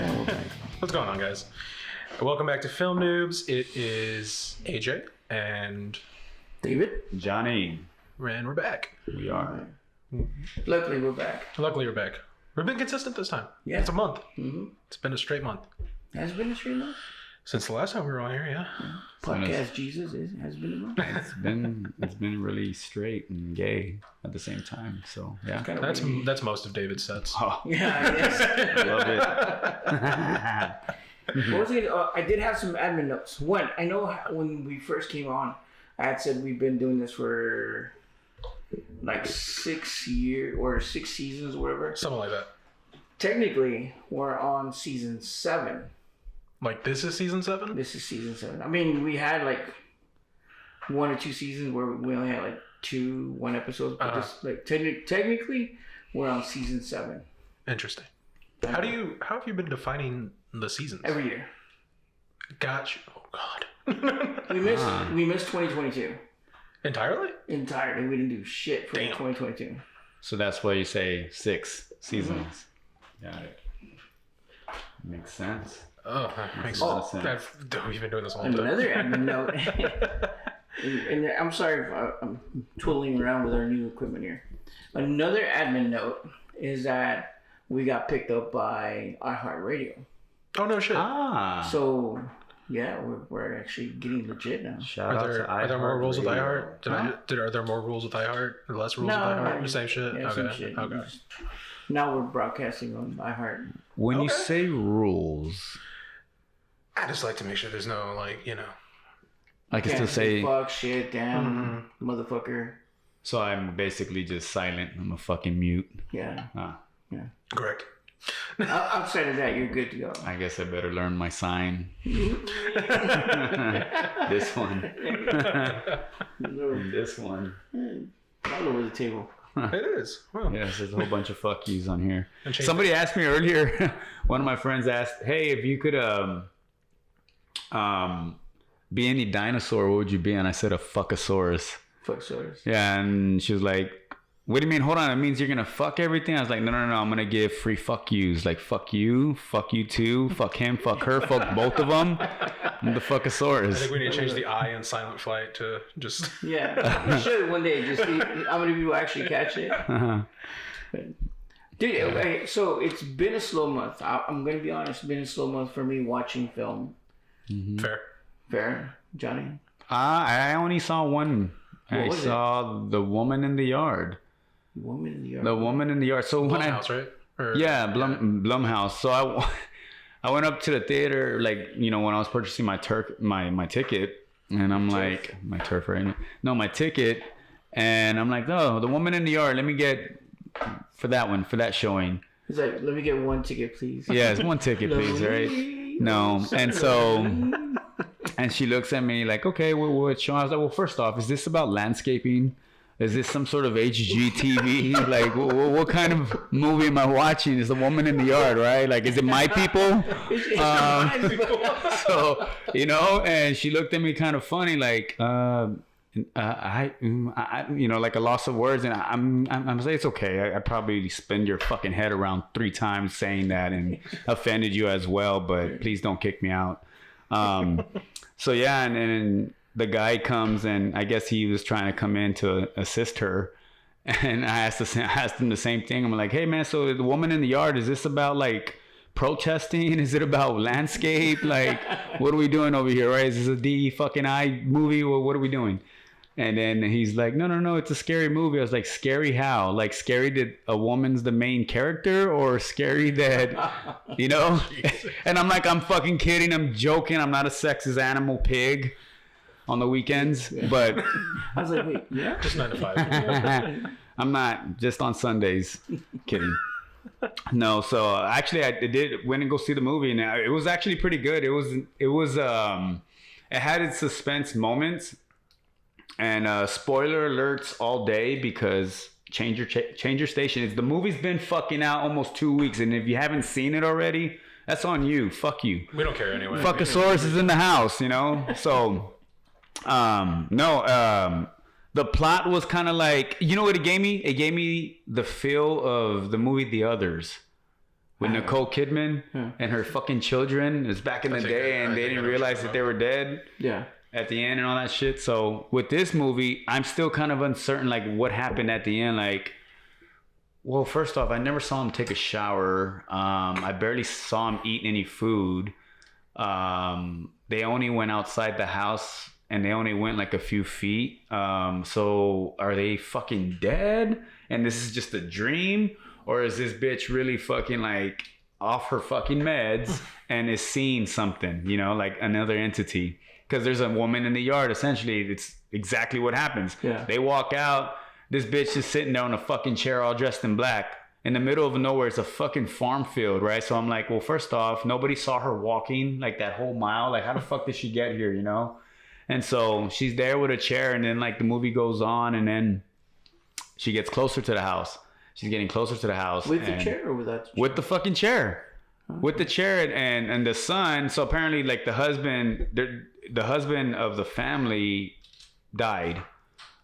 Yeah, we're back. What's going on, guys? Welcome back to Film Noobs. It is AJ and David? Johnny. And we're back. We are. Luckily, we're back. Luckily, we're back. We've been consistent this time. Yeah. It's a month. Mm-hmm. It's been a straight month. Has it been a straight month? Since the last time we were on here, yeah. Podcast Jesus has been a month. It's been really straight and gay at the same time. So yeah, That's most of David's sets. oh, Yeah, I guess. love it. What was it? I did have some admin notes. One, I know when we first came on, I had said we've been doing this for like 6 years or 6 seasons or whatever. Something like that. Technically, we're on season 7. Like this is season 7? This is season 7. I mean, we had like 1 or 2 seasons where we only had like 1 episode. But this, like technically, we're on season 7. Interesting. How have you been defining the seasons? Every year. Gotcha. Oh God. We missed 2022 Entirely? entirely. We didn't do shit for Damn. 2022. So that's why you say 6 seasons. Got it. Makes sense. Oh, that makes Oh. sense. We've been doing this all the time. Another admin note. and I'm sorry if I'm twiddling around with our new equipment here. Another admin note is that we got picked up by iHeartRadio. Oh no shit. So yeah, we're actually getting legit now. Shout out to Are there more rules with iHeartRadio. iHeart? Are there more rules with iHeart or less rules No, with iHeart? no, The same shit? Yeah, Okay. same shit. Okay. Now we're broadcasting on iHeart. When you Okay. say rules, I just like to make sure there's no I can still Can't say. fuck, shit, damn, motherfucker. So I'm basically just silent. I'm a fucking mute. Yeah. Yeah. correct. Outside of that, you're good to go. I guess I better learn my sign. This one. And this one. All over the table. It is. Wow. Yes, there's a whole bunch of fuck yous on here. And change Somebody asked me earlier, one of my friends asked, hey, if you could be any dinosaur, what would you be? And I said a fuckasaurus. Fuck source. Yeah, and she was like, what do you mean? Hold on, it means you're gonna fuck everything? I was like, no, I'm gonna give free fuck yous. Like, fuck you too, fuck him, fuck her, fuck both of them. I'm the I fuckasaurus. think we need to change the I in Silent Flight to just. Yeah. We should one day just see how many people actually catch it. Dude, okay, so it's been a slow month. I'm going to be honest, it's been a slow month for me watching film. Fair. Fair, Johnny? I only saw one. What I was saw The Woman in the Yard. Woman in the Yard. The Woman in the Yard. So when House, right? Or, Yeah, Blumhouse. So I went up to the theater, like, you know, when I was purchasing my ticket, and I'm like, my turf, right? No, my ticket, and I'm like, oh, The Woman in the Yard. Let me get for that showing. He's like, let me get one ticket, please. Yeah, it's one ticket, please, right? No, and so, and she looks at me like, okay, what show? I was like, well, first off, is this about landscaping? Is this some sort of HGTV? Like, what kind of movie am I watching? Is The Woman in the Yard, right? Like, is it My People? So, you know, and she looked at me kind of funny, like, I you know, like a loss of words, and I'm saying it's okay. I probably spin your fucking head around 3 times saying that and offended you as well, but please don't kick me out. So yeah, and the guy comes, and I guess he was trying to come in to assist her. And I asked him the same thing. I'm like, hey man, so The Woman in the Yard, is this about like protesting? Is it about landscape? Like, what are we doing over here, right? Is this a DE movie? What are we doing? And then he's like, no, it's a scary movie. I was like, scary how? Like, scary that a woman's the main character, or scary that, you know? And I'm like, I'm fucking kidding. I'm joking. I'm not a sexist animal pig on the weekends. But I was like, wait, yeah? Just 9 to 5. I'm not, just on Sundays. Kidding. No, so actually I went and go see the movie, and it was actually pretty good. It had its suspense moments. And spoiler alerts all day, because change your station. The movie's been fucking out almost 2 weeks, and if you haven't seen it already, that's on you. Fuck you. We don't care anyway. Fuckasaurus is in the house, you know. So, the plot was kind of like, you know what it gave me? It gave me the feel of the movie The Others with Nicole Kidman and her fucking children. It was back in the day, and they didn't realize that they were dead. Yeah. At the end and all that shit. So with this movie, I'm still kind of uncertain, like what happened at the end. Like, well, first off, I never saw him take a shower. I barely saw him eat any food. They only went outside the house, and they only went like a few feet. So are they fucking dead? And this is just a dream? Or is this bitch really fucking like off her fucking meds and is seeing something, you know, like another entity? Because there's a woman in the yard, essentially. It's exactly what happens. Yeah. They walk out. This bitch is sitting there on a fucking chair all dressed in black. In the middle of nowhere, it's a fucking farm field, right? So I'm like, well, first off, nobody saw her walking like that whole mile. Like, how the fuck did she get here, you know? And so she's there with a chair, and then like the movie goes on, and then she gets closer to the house. She's getting closer to the house. With the chair or without the chair? With the fucking chair. With the chair and the son. So apparently, like the husband of the family died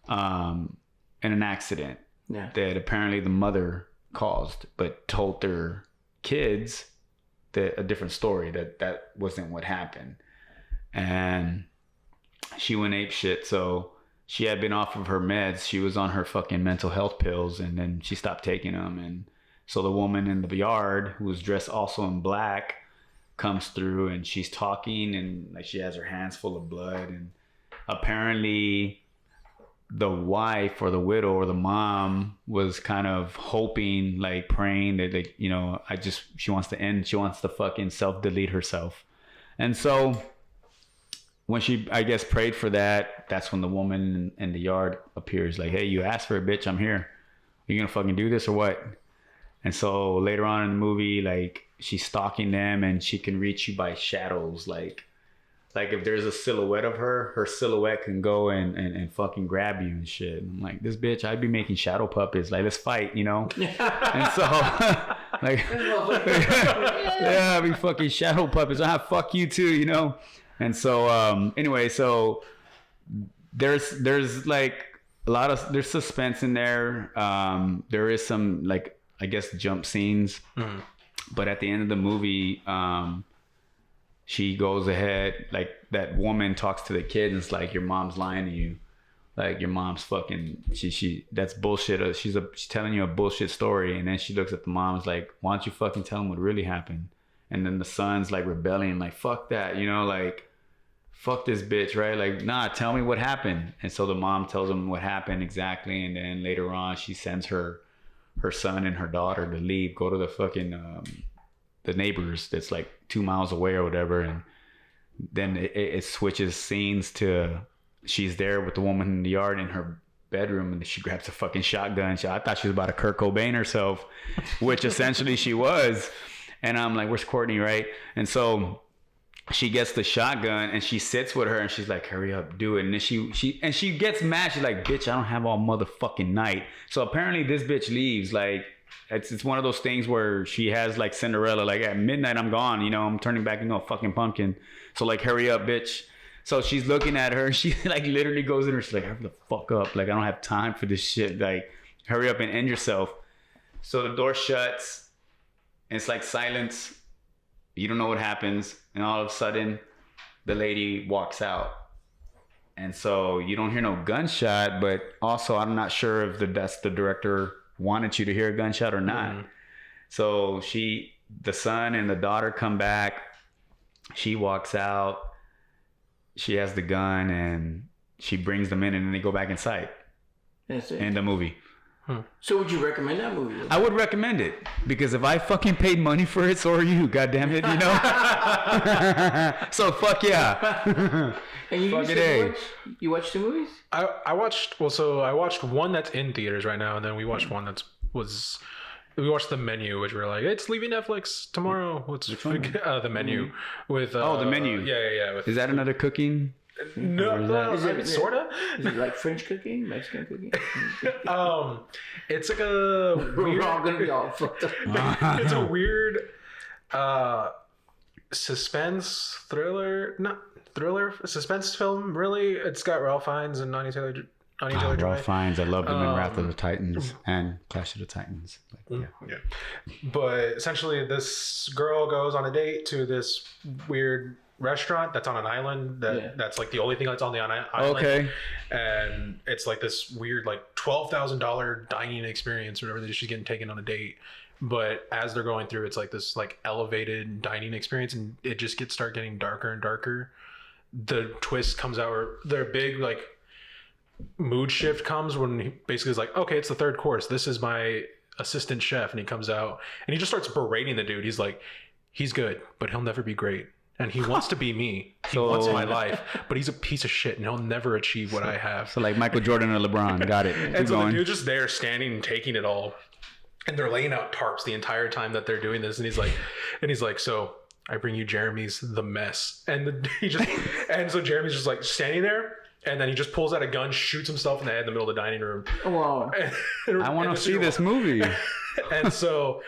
in an accident that apparently the mother caused, but told their kids that a different story, that wasn't what happened. And she went ape shit. So she had been off of her meds. She was on her fucking mental health pills, and then she stopped taking them. And so the woman in the yard, who was dressed also in black, comes through, and she's talking, and like she has her hands full of blood. And apparently the wife or the widow or the mom was kind of hoping, like praying that, like, you know, she wants to fucking self-delete herself. And so when she, I guess, prayed for that, that's when the woman in the yard appears, like, hey, you asked for it, bitch, I'm here. Are you gonna fucking do this or what? And so later on in the movie, like, she's stalking them, and she can reach you by shadows. Like if there's a silhouette of her silhouette can go and fucking grab you and shit. And I'm like, this bitch, I'd be making shadow puppets. Like, let's fight, you know? And so, like, yeah, I'd be fucking shadow puppets. Fuck you too, you know? And so, anyway, so there's like there's suspense in there. There is some, like, I guess, jump scenes. But at the end of the movie, she goes ahead, like, that woman talks to the kid, and it's like, your mom's lying to you. Like, your mom's fucking, she that's bullshit. She's telling you a bullshit story. And then she looks at the mom, and is like, why don't you fucking tell him what really happened? And then the son's like rebelling, like, fuck that, you know, like, fuck this bitch, right? Like, nah, tell me what happened. And so the mom tells him what happened exactly. And then later on, she sends her son and her daughter to leave, go to the fucking the neighbors that's like 2 miles away or whatever. And then it switches scenes to she's there with the woman in the yard in her bedroom, and she grabs a fucking shotgun. I thought she was about to Kurt Cobain herself, which essentially she was. And I'm like, where's Courtney, right? And so she gets the shotgun, and she sits with her, and she's like, hurry up, do it. And then she gets mad. She's like, bitch, I don't have all motherfucking night. So apparently this bitch leaves. Like, it's one of those things where she has, like, Cinderella, like, at midnight I'm gone, you know, I'm turning back into a fucking pumpkin. So, like, hurry up, bitch. So she's looking at her, and she, like, literally goes in her, she's like, hurry the fuck up. Like, I don't have time for this shit. Like, hurry up and end yourself. So the door shuts, and it's like silence. You don't know what happens. And all of a sudden, the lady walks out. And so you don't hear no gunshot, but also I'm not sure if that's the director wanted you to hear a gunshot or not. Mm-hmm. So the son and the daughter come back. She walks out. She has the gun, and she brings them in, and then they go back inside. That's it. In the movie. So would you recommend that movie? I would recommend it, because if I fucking paid money for it, so are you, goddamn it, you know? So fuck yeah. And you watched the movies? I watched one that's in theaters right now, and then we watched one we watched The Menu, which we're like, it's leaving Netflix tomorrow. What's The Menu with The Menu. Yeah. Is that another cooking? No, sort of. Is it like French cooking, Mexican cooking? It's like a weird. We're all gonna be all fucked up. It's a weird suspense thriller, suspense film. Really, it's got Ralph Fiennes and Anya Anya Taylor-Joy. Ralph Fiennes. I loved him in Wrath of the Titans and Clash of the Titans. Like, Yeah. But essentially, this girl goes on a date to this weird restaurant that's on an island that's like the only thing that's on the island. Okay. And it's like this weird like $12,000 dining experience or whatever that she's getting taken on a date. But as they're going through, it's like this like elevated dining experience, and it just start getting darker and darker. The twist comes out, or their big like mood shift comes when he basically is like, okay, it's the third course. This is my assistant chef, and he comes out and he just starts berating the dude. He's like, he's good, but he'll never be great. And he wants to be me. He wants my life, but he's a piece of shit, and he'll never achieve what I have. So like Michael Jordan or LeBron. Got it. And so the dude's just there standing and taking it all. And they're laying out tarps the entire time that they're doing this. And he's like, so I bring you Jeremy's The Mess. And so Jeremy's just like standing there. And then he just pulls out a gun, shoots himself in the head in the middle of the dining room. Wow. I want to see this movie. And so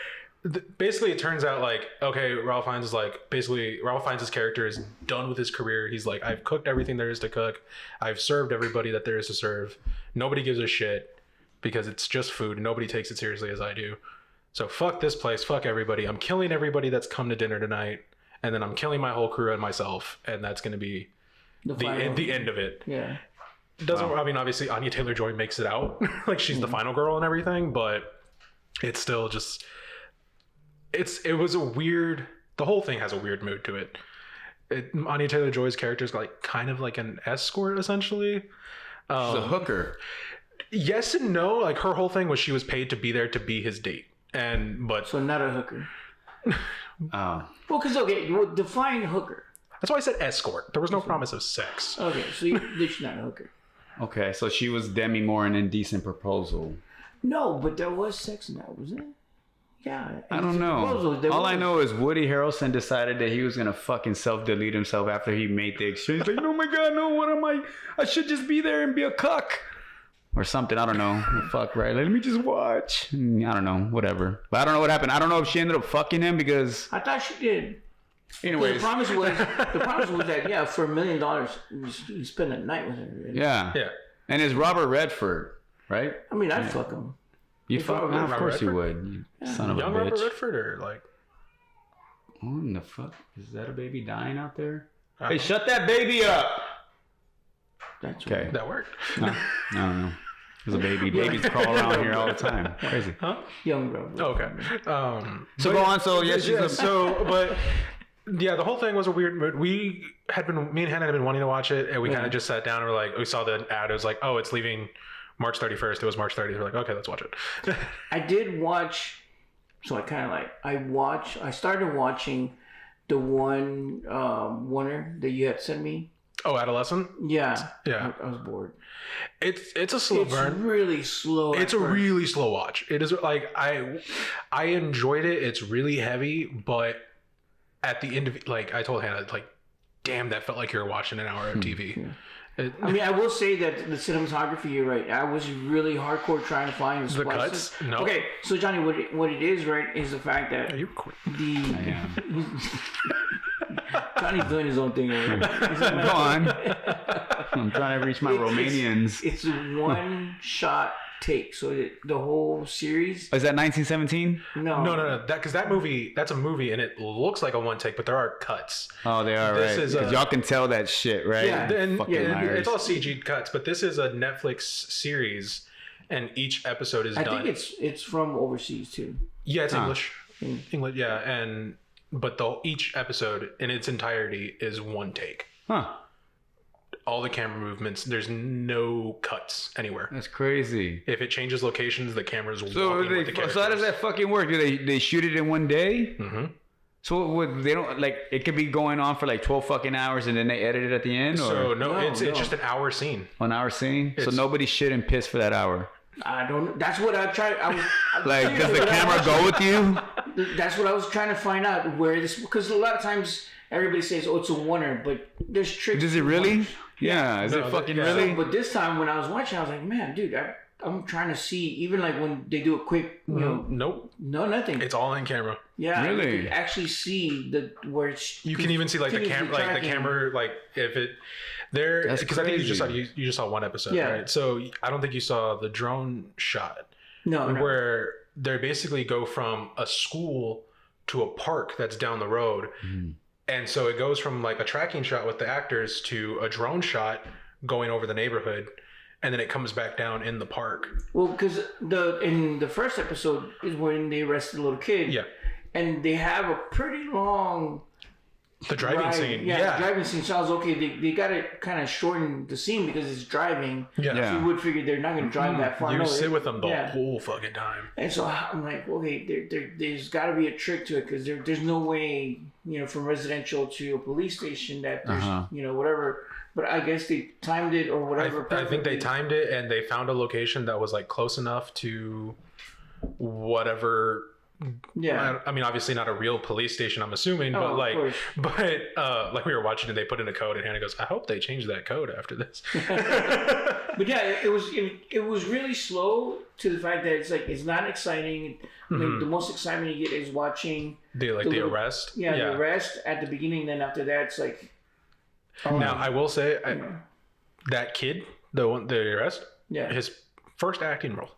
basically it turns out like, okay, Ralph Fiennes' character is done with his career. He's like, I've cooked everything there is to cook. I've served everybody that there is to serve. Nobody gives a shit because it's just food. Nobody takes it seriously as I do. So fuck this place. Fuck everybody. I'm killing everybody that's come to dinner tonight. And then I'm killing my whole crew and myself. And that's going to be the end of it. Yeah. I mean, obviously Anya Taylor-Joy makes it out. Like she's the final girl and everything, but it's still just, it was a weird, the whole thing has a weird mood to it. Anya Taylor-Joy's character is like kind of like an escort essentially. She's a hooker. Yes and no. Like her whole thing was she was paid to be there to be his date. So not a hooker. Oh. Well, because define hooker. That's why I said escort. There was no promise of sex. Okay, so she's not a hooker. Okay, so she was Demi Moore in Indecent Proposal. No, but there was sex in that, wasn't it? Yeah. I don't know. All I know is Woody Harrelson decided that he was going to fucking self-delete himself after he made the exchange. Like, oh my God, no, what am I? I should just be there and be a cuck. Or something, I don't know. Fuck, right? Let me just watch. I don't know, whatever. But I don't know what happened. I don't know if she ended up fucking him because... I thought she did. Anyways. The promise was that, for $1 million, you spend a night with her. Right? Yeah. And it's Robert Redford, right? I mean, I'd fuck him. You'd fuck him? Of course you would. You son of a bitch. Young Robert Redford or like... What in the fuck? Is that a baby dying out there? Hey, shut that baby up! That's okay. That worked. No, I don't know. There's a baby. Babies crawl around here all the time. Crazy. Huh? Young Robert. Oh, okay. So go on. So yes, but yeah, the whole thing was a weird mood. Me and Hannah had been wanting to watch it, and we kind of just sat down and we saw the ad. It was like, oh, it's leaving March 31st. It was March 30th. We're like, okay, let's watch it. I did watch. So I started watching the one Warner that you had sent me. Oh, Adolescent? Yeah. Yeah. I was bored. It's a slow burn. It's really slow. It's a really slow watch. It is like I enjoyed it. It's really heavy, but at the end of it, like I told Hannah, like, damn, that felt like you were watching an hour of TV. Yeah. I mean, I will say that the cinematography, you're right. I was really hardcore trying to find the cuts. No. Okay, so Johnny, what it is, right, is the fact that I am. Johnny's doing his own thing. Right? Go on. I'm trying to reach my Romanians. It's a one shot take. So the whole series. Is that 1917? No. That's a movie, and it looks like a one take, but there are cuts. Oh, they are, right? Because y'all can tell that shit, right? Yeah, it's all CG cuts, but this is a Netflix series, and each episode is done. I think it's from overseas too. Yeah, it's English. English, yeah, but each episode in its entirety is one take. Huh. All the camera movements, there's no cuts anywhere. That's crazy. If it changes locations, the camera's walking with the characters. So how does that fucking work? Do they shoot it in one day? Mm-hmm. So they don't it could be going on for like 12 fucking hours and then they edit it at the end? Or? So no, it's just an hour scene. An hour scene? So nobody shit and piss for that hour? I don't. That's what I tried. Like, does the camera go with you? That's what I was trying to find out where this, because a lot of times everybody says, "Oh, it's a Warner," but there's tricks. Is it really? Yeah. Is it fucking really? But this time when I was watching, I was like, "Man, dude, I I'm trying to see, even like when they do a quick, you know, Nope. no, nothing. It's all in camera. Yeah, Really? you can actually see where it's. You can even see like the camera, like if it there, That's because I think you crazy. just saw one episode, Yeah. right? So I don't think you saw the drone shot No, where they basically go from a school to a park that's down the road. And so it goes from like a tracking shot with the actors to a drone shot going over the neighborhood, and then it comes back down in the park. Well, because in the first episode is when they arrested the little kid. Yeah. And they have a pretty long. The driving drive. scene. Yeah, the driving scene. So I was okay. They got to kind of shorten the scene because it's driving. Yeah. So you would figure they're not going to drive that far. You No, sit with them the whole fucking time. And so I'm like, okay, there's got to be a trick to it because there's no way, you know, from residential to a police station that there's, you know, whatever. But I guess they timed it or whatever. I think they timed it and they found a location that was like close enough to whatever. Yeah. I mean, obviously not a real police station, I'm assuming, but of like, course. like we were watching and they put in a code and Hannah goes, I hope they change that code after this. But yeah, it was really slow to the fact that it's like it's not exciting. I mean, the most excitement you get is watching the arrest. Yeah, the arrest at the beginning. Then after that, it's like. Now I will say that kid, the arrest, Yeah. his first acting role.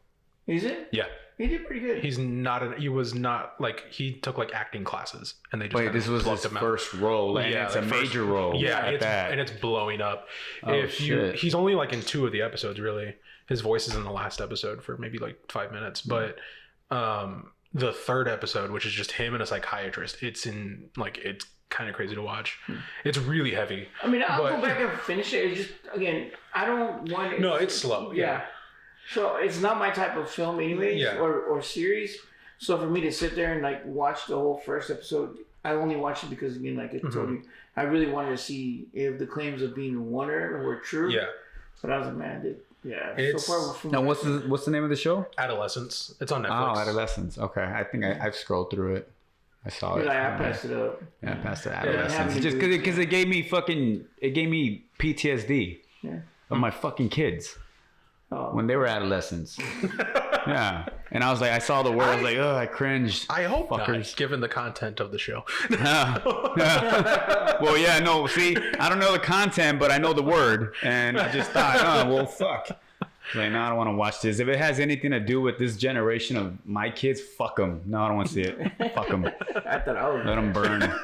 Is it? Yeah. He did pretty good. He was not like, he took like acting classes and they just Wait, this was his him out. first role, and it's like a major role. Yeah, at that. and it's blowing up. Oh, shit. He's only like in 2 of the episodes, really. His voice is in the last episode for maybe like 5 minutes, but the third episode, which is just him and a psychiatrist, it's kind of crazy to watch. It's really heavy. I mean, I'll go back and finish it. It's just, again, I don't want it. No, it's slow. Yeah. So it's not my type of film anyways, or series. So for me to sit there and like watch the whole first episode, I only watched it because, again, like I told you, I really wanted to see if the claims of being a wonder were true. Yeah. But I was like, man, It's, so far. Now, what's the name of the show? Adolescence. It's on Netflix. Oh, Adolescence. Okay, I think I've scrolled through it. I saw it. Like, I passed it up. Yeah, I passed it. Yeah, Adolescence. Just because it gave me PTSD of my fucking kids when they were adolescents. Yeah, and I was like, I saw the word. I was like, oh, I cringed. I hope fuckers. not, given the content of the show. Well, yeah, no. See, I don't know the content, but I know the word, and I just thought, oh, well, fuck. Like, no, I don't want to watch this. If it has anything to do with this generation of my kids, fuck them. No, I don't want to see it. Fuck them. I thought I was. Let them burn.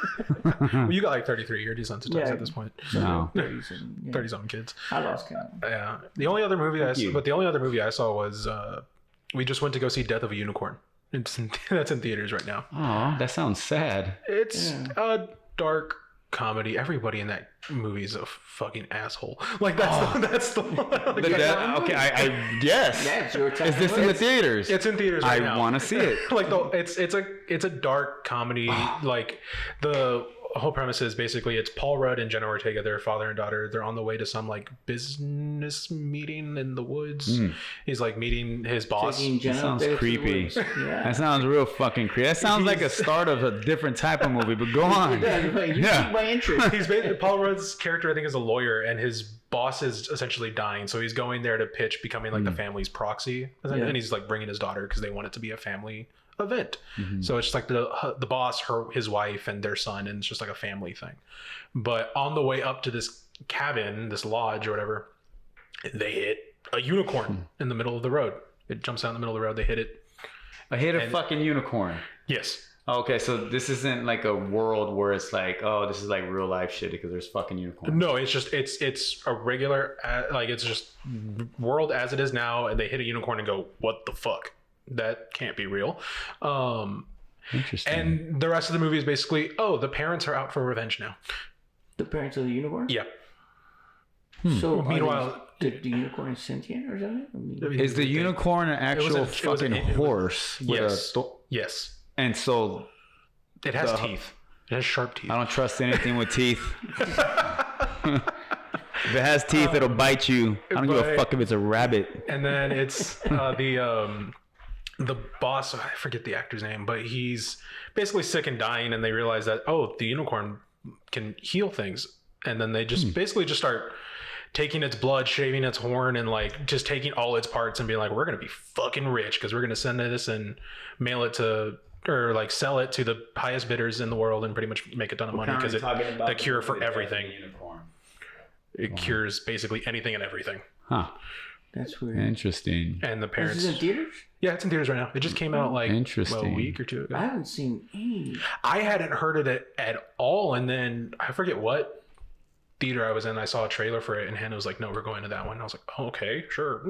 Well, you got like 33. You're desensitized at this point. No. 30-something kids. I lost count. Yeah. The only other movie I saw was we just went to go see Death of a Unicorn. That's in theaters right now. Oh, that sounds sad. It's a dark comedy. Everybody in that movie is a fucking asshole. Like that's the Okay, I yes. Yeah, it's your time. Is this in the theaters? It's in theaters right now. I want to see it. Like it's a dark comedy. Like the whole premise is basically it's Paul Rudd and Jenna Ortega, their father and daughter. They're on the way to some like business meeting in the woods. He's like meeting his boss. That sounds creepy. That sounds real fucking creepy. That sounds like a start of a different type of movie. But go on. You piqued my interest. He's Paul Rudd's character, I think, is a lawyer, and his boss is essentially dying. So he's going there to pitch becoming like the family's proxy, and he's like bringing his daughter because they want it to be a family event. So it's just like the boss, his wife, and their son, and it's just like a family thing. But on the way up to this cabin, this lodge or whatever, they hit a unicorn in the middle of the road. It jumps out in the middle of the road. They hit it. I hit a fucking unicorn. Yes. Okay, so this isn't like a world where it's like, oh, this is like real life shit because there's fucking unicorns. No, it's just it's a regular like it's just world as it is now, and they hit a unicorn and go, what the fuck? That can't be real. Interesting. And the rest of the movie is basically, the parents are out for revenge now. The parents of the unicorn? Yeah. So Meanwhile, the unicorn is sentient or something? I mean, is the unicorn an actual fucking horse? Yes. Yes. And so it has teeth. It has sharp teeth. I don't trust anything with teeth. If it has teeth, it'll bite you. I don't give a fuck if it's a rabbit. And then it's the boss, I forget the actor's name, but he's basically sick and dying, and they realize that the unicorn can heal things, and then they just basically just start taking its blood, shaving its horn, and like just taking all its parts and being like, we're gonna be fucking rich because we're gonna send this and mail it to, or like sell it to the highest bidders in the world and pretty much make a ton of money because it's the cure for everything. It cures basically anything and everything. Huh. That's weird. Interesting. And the parents. Is it in theaters? Yeah, it's in theaters right now. It just came out like a week or two ago. I haven't seen any. I hadn't heard of it at all, and then I forget what theater I was in. I saw a trailer for it, and Hannah was like, "No, we're going to that one." And I was like, oh, "Okay, sure."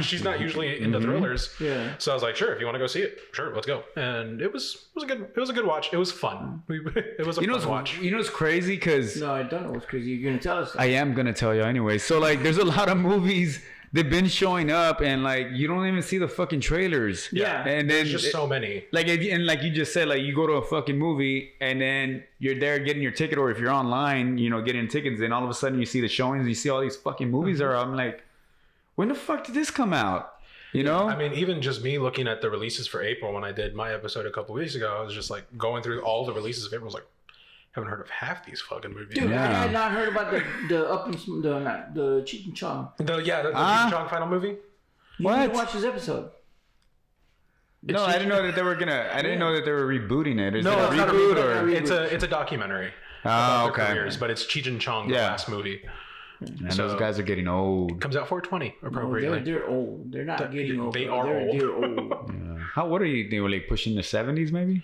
She's not usually into thrillers, Yeah. so I was like, "Sure, if you want to go see it, sure, let's go." And it was a good watch. It was fun. It was a fun watch. You know what's crazy? Because No, I don't know what's crazy. You're gonna tell us that. I am gonna tell you anyway. So like, there's a lot of movies that've been showing up, and like, you don't even see the fucking trailers. Yeah. And then There's just so many. like, and like you just said, like you go to a fucking movie and then you're there getting your ticket, or if you're online, you know, getting tickets, and all of a sudden you see the showings and you see all these fucking movies are. I'm like, when the fuck did this come out? You know? I mean, even just me looking at the releases for April when I did my episode a couple weeks ago, I was just like going through all the releases of April. I was like, haven't heard of half these fucking movies. Dude, Yeah. I had not heard about the Cheech and Chong. The Cheech Chong final movie. You What? didn't watch this episode. No, I didn't know that they were gonna. I didn't know that they were rebooting it. Is No, it a it's not a reboot reboot. or? It's a documentary Oh, about their okay. careers, but it's Cheech and Chong, the Yeah. last movie. And So- those guys are getting old. Comes out 420 No, appropriately. they're old. They're not getting old. They bro. are old. They're old. Yeah. How? What are you? They were like pushing the 70s, maybe.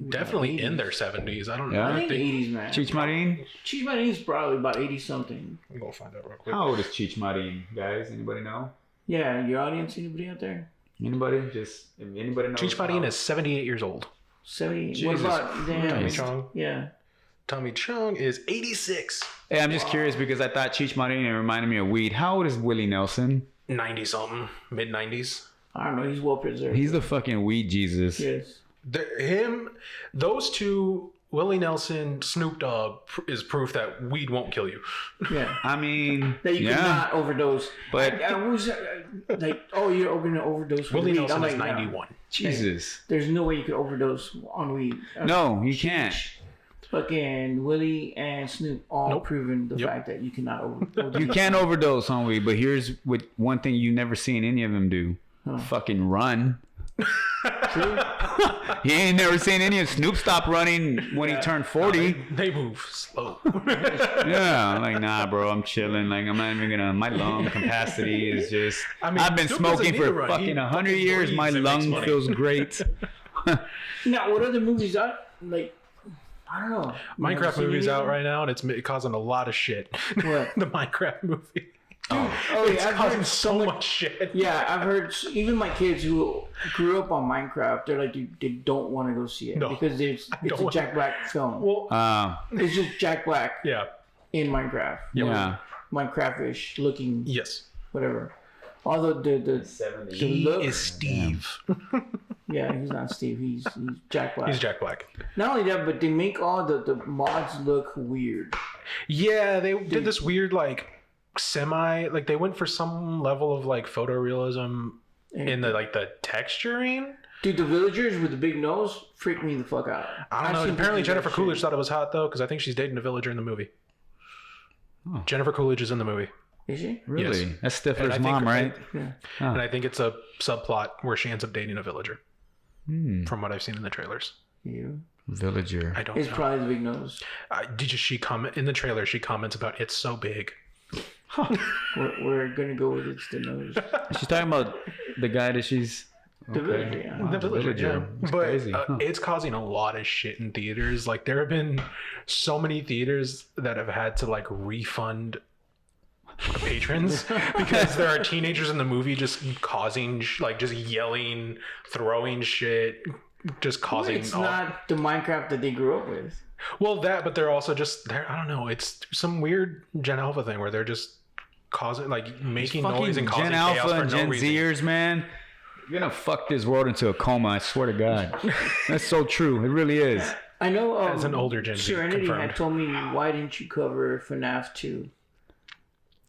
Definitely in their 70s. I don't know. Yeah. I think 80s, man. Cheech Marin. Cheech Marin's probably about 80 something. I'm gonna find out real quick. How old is Cheech Marin, guys? Anybody know? Yeah, your audience, anybody out there? Anybody? Just if anybody knows? Cheech Marin is 78 years old. 70. What Jesus about damn? Tommy Chong. Yeah. Tommy Chong is 86. Hey, I'm just curious because I thought Cheech Marin reminded me of weed. How old is Willie Nelson? 90 something, mid 90s. I don't know. He's well preserved. He's the fucking weed Jesus. Yes. Those two, Willie Nelson, Snoop Dogg, is proof that weed won't kill you. Yeah. I mean, That you yeah. cannot overdose. But- I was like, oh, you're going to overdose with Willie weed. Nelson I'm is like, no. 91. Jesus. There's no way you could overdose on weed. No, you can't. Fucking Willie and Snoop all Nope. proven the Yep. fact that you cannot overdose. You can't overdose on weed, but here's what one thing you never seen any of them do. Fucking run. True. You ain't never seen any of Snoop stop running when he turned 40. They move slow. Yeah, I'm like, nah, bro, I'm chilling. Like, I'm not even gonna. My lung capacity is just. I mean, I've been Snoop doesn't smoking need to for run. fucking He 100 fucking years. My breathes and makes lung money. feels great. Now, what other movies are like? I don't know. Minecraft movie's out right now, and it's causing a lot of shit. What? The Minecraft movie. Oh, It's yeah, I've causing heard so much shit. Yeah, I've heard even my kids who grew up on Minecraft, they're like, they don't want to go see it No, because it's don't a want- Jack Black film. Well, It's just Jack Black yeah. in Minecraft. Yeah. Minecraft-ish looking, Yes. whatever. Although the He look, is Steve. yeah, he's not Steve. He's Jack Black. He's Jack Black. Not only that, but they make all the mods look weird. Yeah, they did this weird like like they went for some level of like photorealism in the like the texturing. Dude, the villagers with the big nose freak me the fuck out. I don't I've know. seen Apparently pictures of Jennifer that Coolidge shit. thought it was hot though, because I think she's dating a villager in the movie. Oh. Jennifer Coolidge is in the movie. Is she? Really? Yes. That's And I Stifler's think- mom, right? Yeah. And I think it's a subplot where she ends up dating a villager. Hmm. From what I've seen in the trailers. You. Villager. I don't It's know. probably the big nose. She comment in the trailer? She comments about it's so big. We're gonna go with it's the nose. She's talking about the guy that she's. The villager, yeah. Wow, The villager, yeah. It's But crazy. Huh. it's causing a lot of shit in theaters. Like there have been so many theaters that have had to like refund patrons because there are teenagers in the movie just causing like just yelling, throwing shit, just causing It's not the Minecraft that they grew up with. well that, but they're also just there. I don't know. It's some weird Gen Alpha thing where they're just causing like making noise and causing Gen chaos Alpha for and no Gen reason. Zers, man. You're gonna fuck this world into a coma. I swear to God. That's so true. It really is. I know. As an older Gen Z, Serenity confirmed. had told me, why didn't you cover FNAF 2?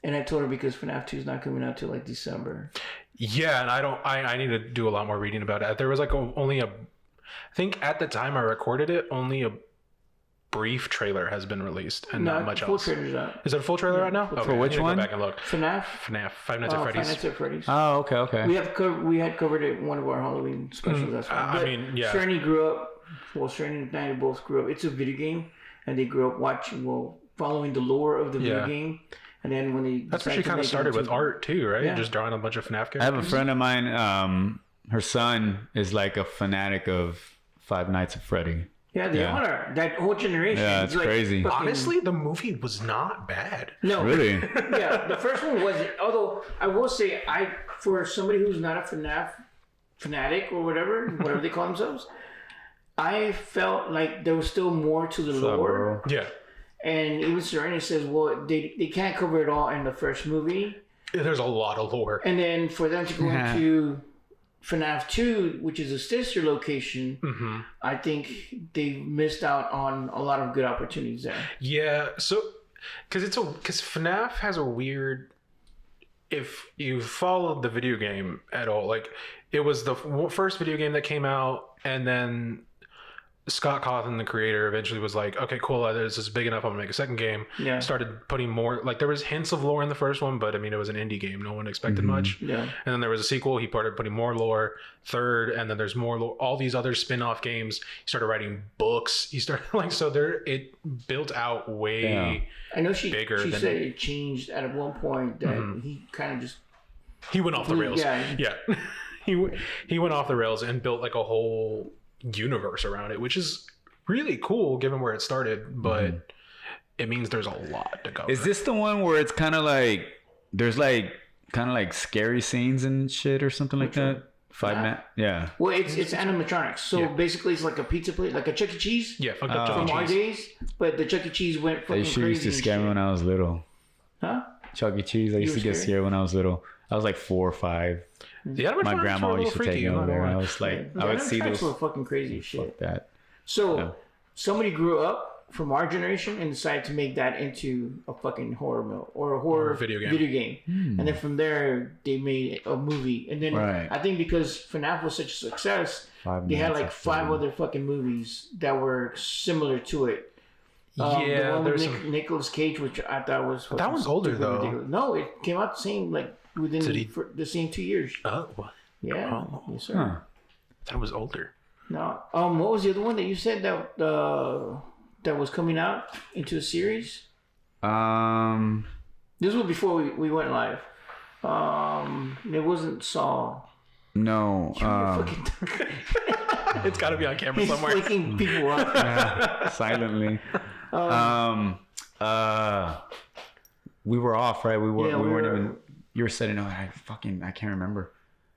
And I told her because FNAF 2 is not coming out till like December. Yeah, and I need to do a lot more reading about it. There was like only I think at the time I recorded it, only brief trailer has been released and not much full else. trailer's out. Is it a full trailer right now? For which I need to one? Go back and look. FNAF. Five Nights at Freddy's. Five Nights at Freddy's. Oh, okay. We had covered it in one of our Halloween specials. That's fine. I mean, yeah. Serenity grew up. Well, Serenity and Daniel both grew up. It's a video game, and they grew up following the lore of the video game. And then when they that's where she kind of started with art too, right? Yeah. Just drawing a bunch of FNAF characters. I have a friend of mine. Her son is like a fanatic of Five Nights at Freddy. Yeah, they are. That whole generation. Yeah, it's crazy. Honestly, the movie was not bad. No. Really? Yeah, the first one wasn't. Although, I will say, for somebody who's not a FNAF fanatic or whatever they call themselves, I felt like there was still more to the lore. Yeah. And even Serenity says, well, they can't cover it all in the first movie. There's a lot of lore. And then for them to go into FNAF 2, which is a sister location, I think they missed out on a lot of good opportunities there. Yeah, so because FNAF has a weird. If you followed the video game at all, like it was the first video game that came out, and then Scott Cawthon, the creator, eventually was like, okay, cool, this is big enough, I'm gonna make a second game. Yeah. Started putting more, like there was hints of lore in the first one, but I mean, it was an indie game. No one expected much. Yeah. And then there was a sequel. He started putting more lore, third, and then there's more lore, all these other spin-off games. He started writing books. He started it built out way I know she said it changed at one point that he kind of just... He went off the rails. Yeah. He went off the rails and built like a whole universe around it, which is really cool given where it started, but it means there's a lot to go. Is this the one where it's kind of like there's like kind of like scary scenes and shit or something like that? Yeah. Well, it's animatronics, so basically it's like a pizza place, like a Chuck E. Cheese. Yeah, fucked up Chuck E. Cheese. From our days, but the Chuck E. Cheese went fucking crazy. They used to scare me when I was little. Huh? Chuck E. Cheese. I used to get scared when I was little. I was like 4 or 5. My grandma used to take me over there. I was like, I would see those. Were fucking crazy shit. Fuck that. So somebody grew up from our generation and decided to make that into a fucking horror or a horror video game. And then from there they made a movie. And then I think because FNAF was such a success, they had like 5 other fucking movies that were similar to it. The one with Nicolas Cage, which I thought was that one's older though. Ridiculous. No, it came out the same within the same 2 years. Oh, what? Yeah. Yes, sir. Huh. That was older. No. What was the other one that you said that was coming out into a series? This was before we went live. It wasn't Saw. No. It's got to be on camera somewhere. He's flicking people up. Silently. We were off, right? We weren't even. You were saying, I can't remember.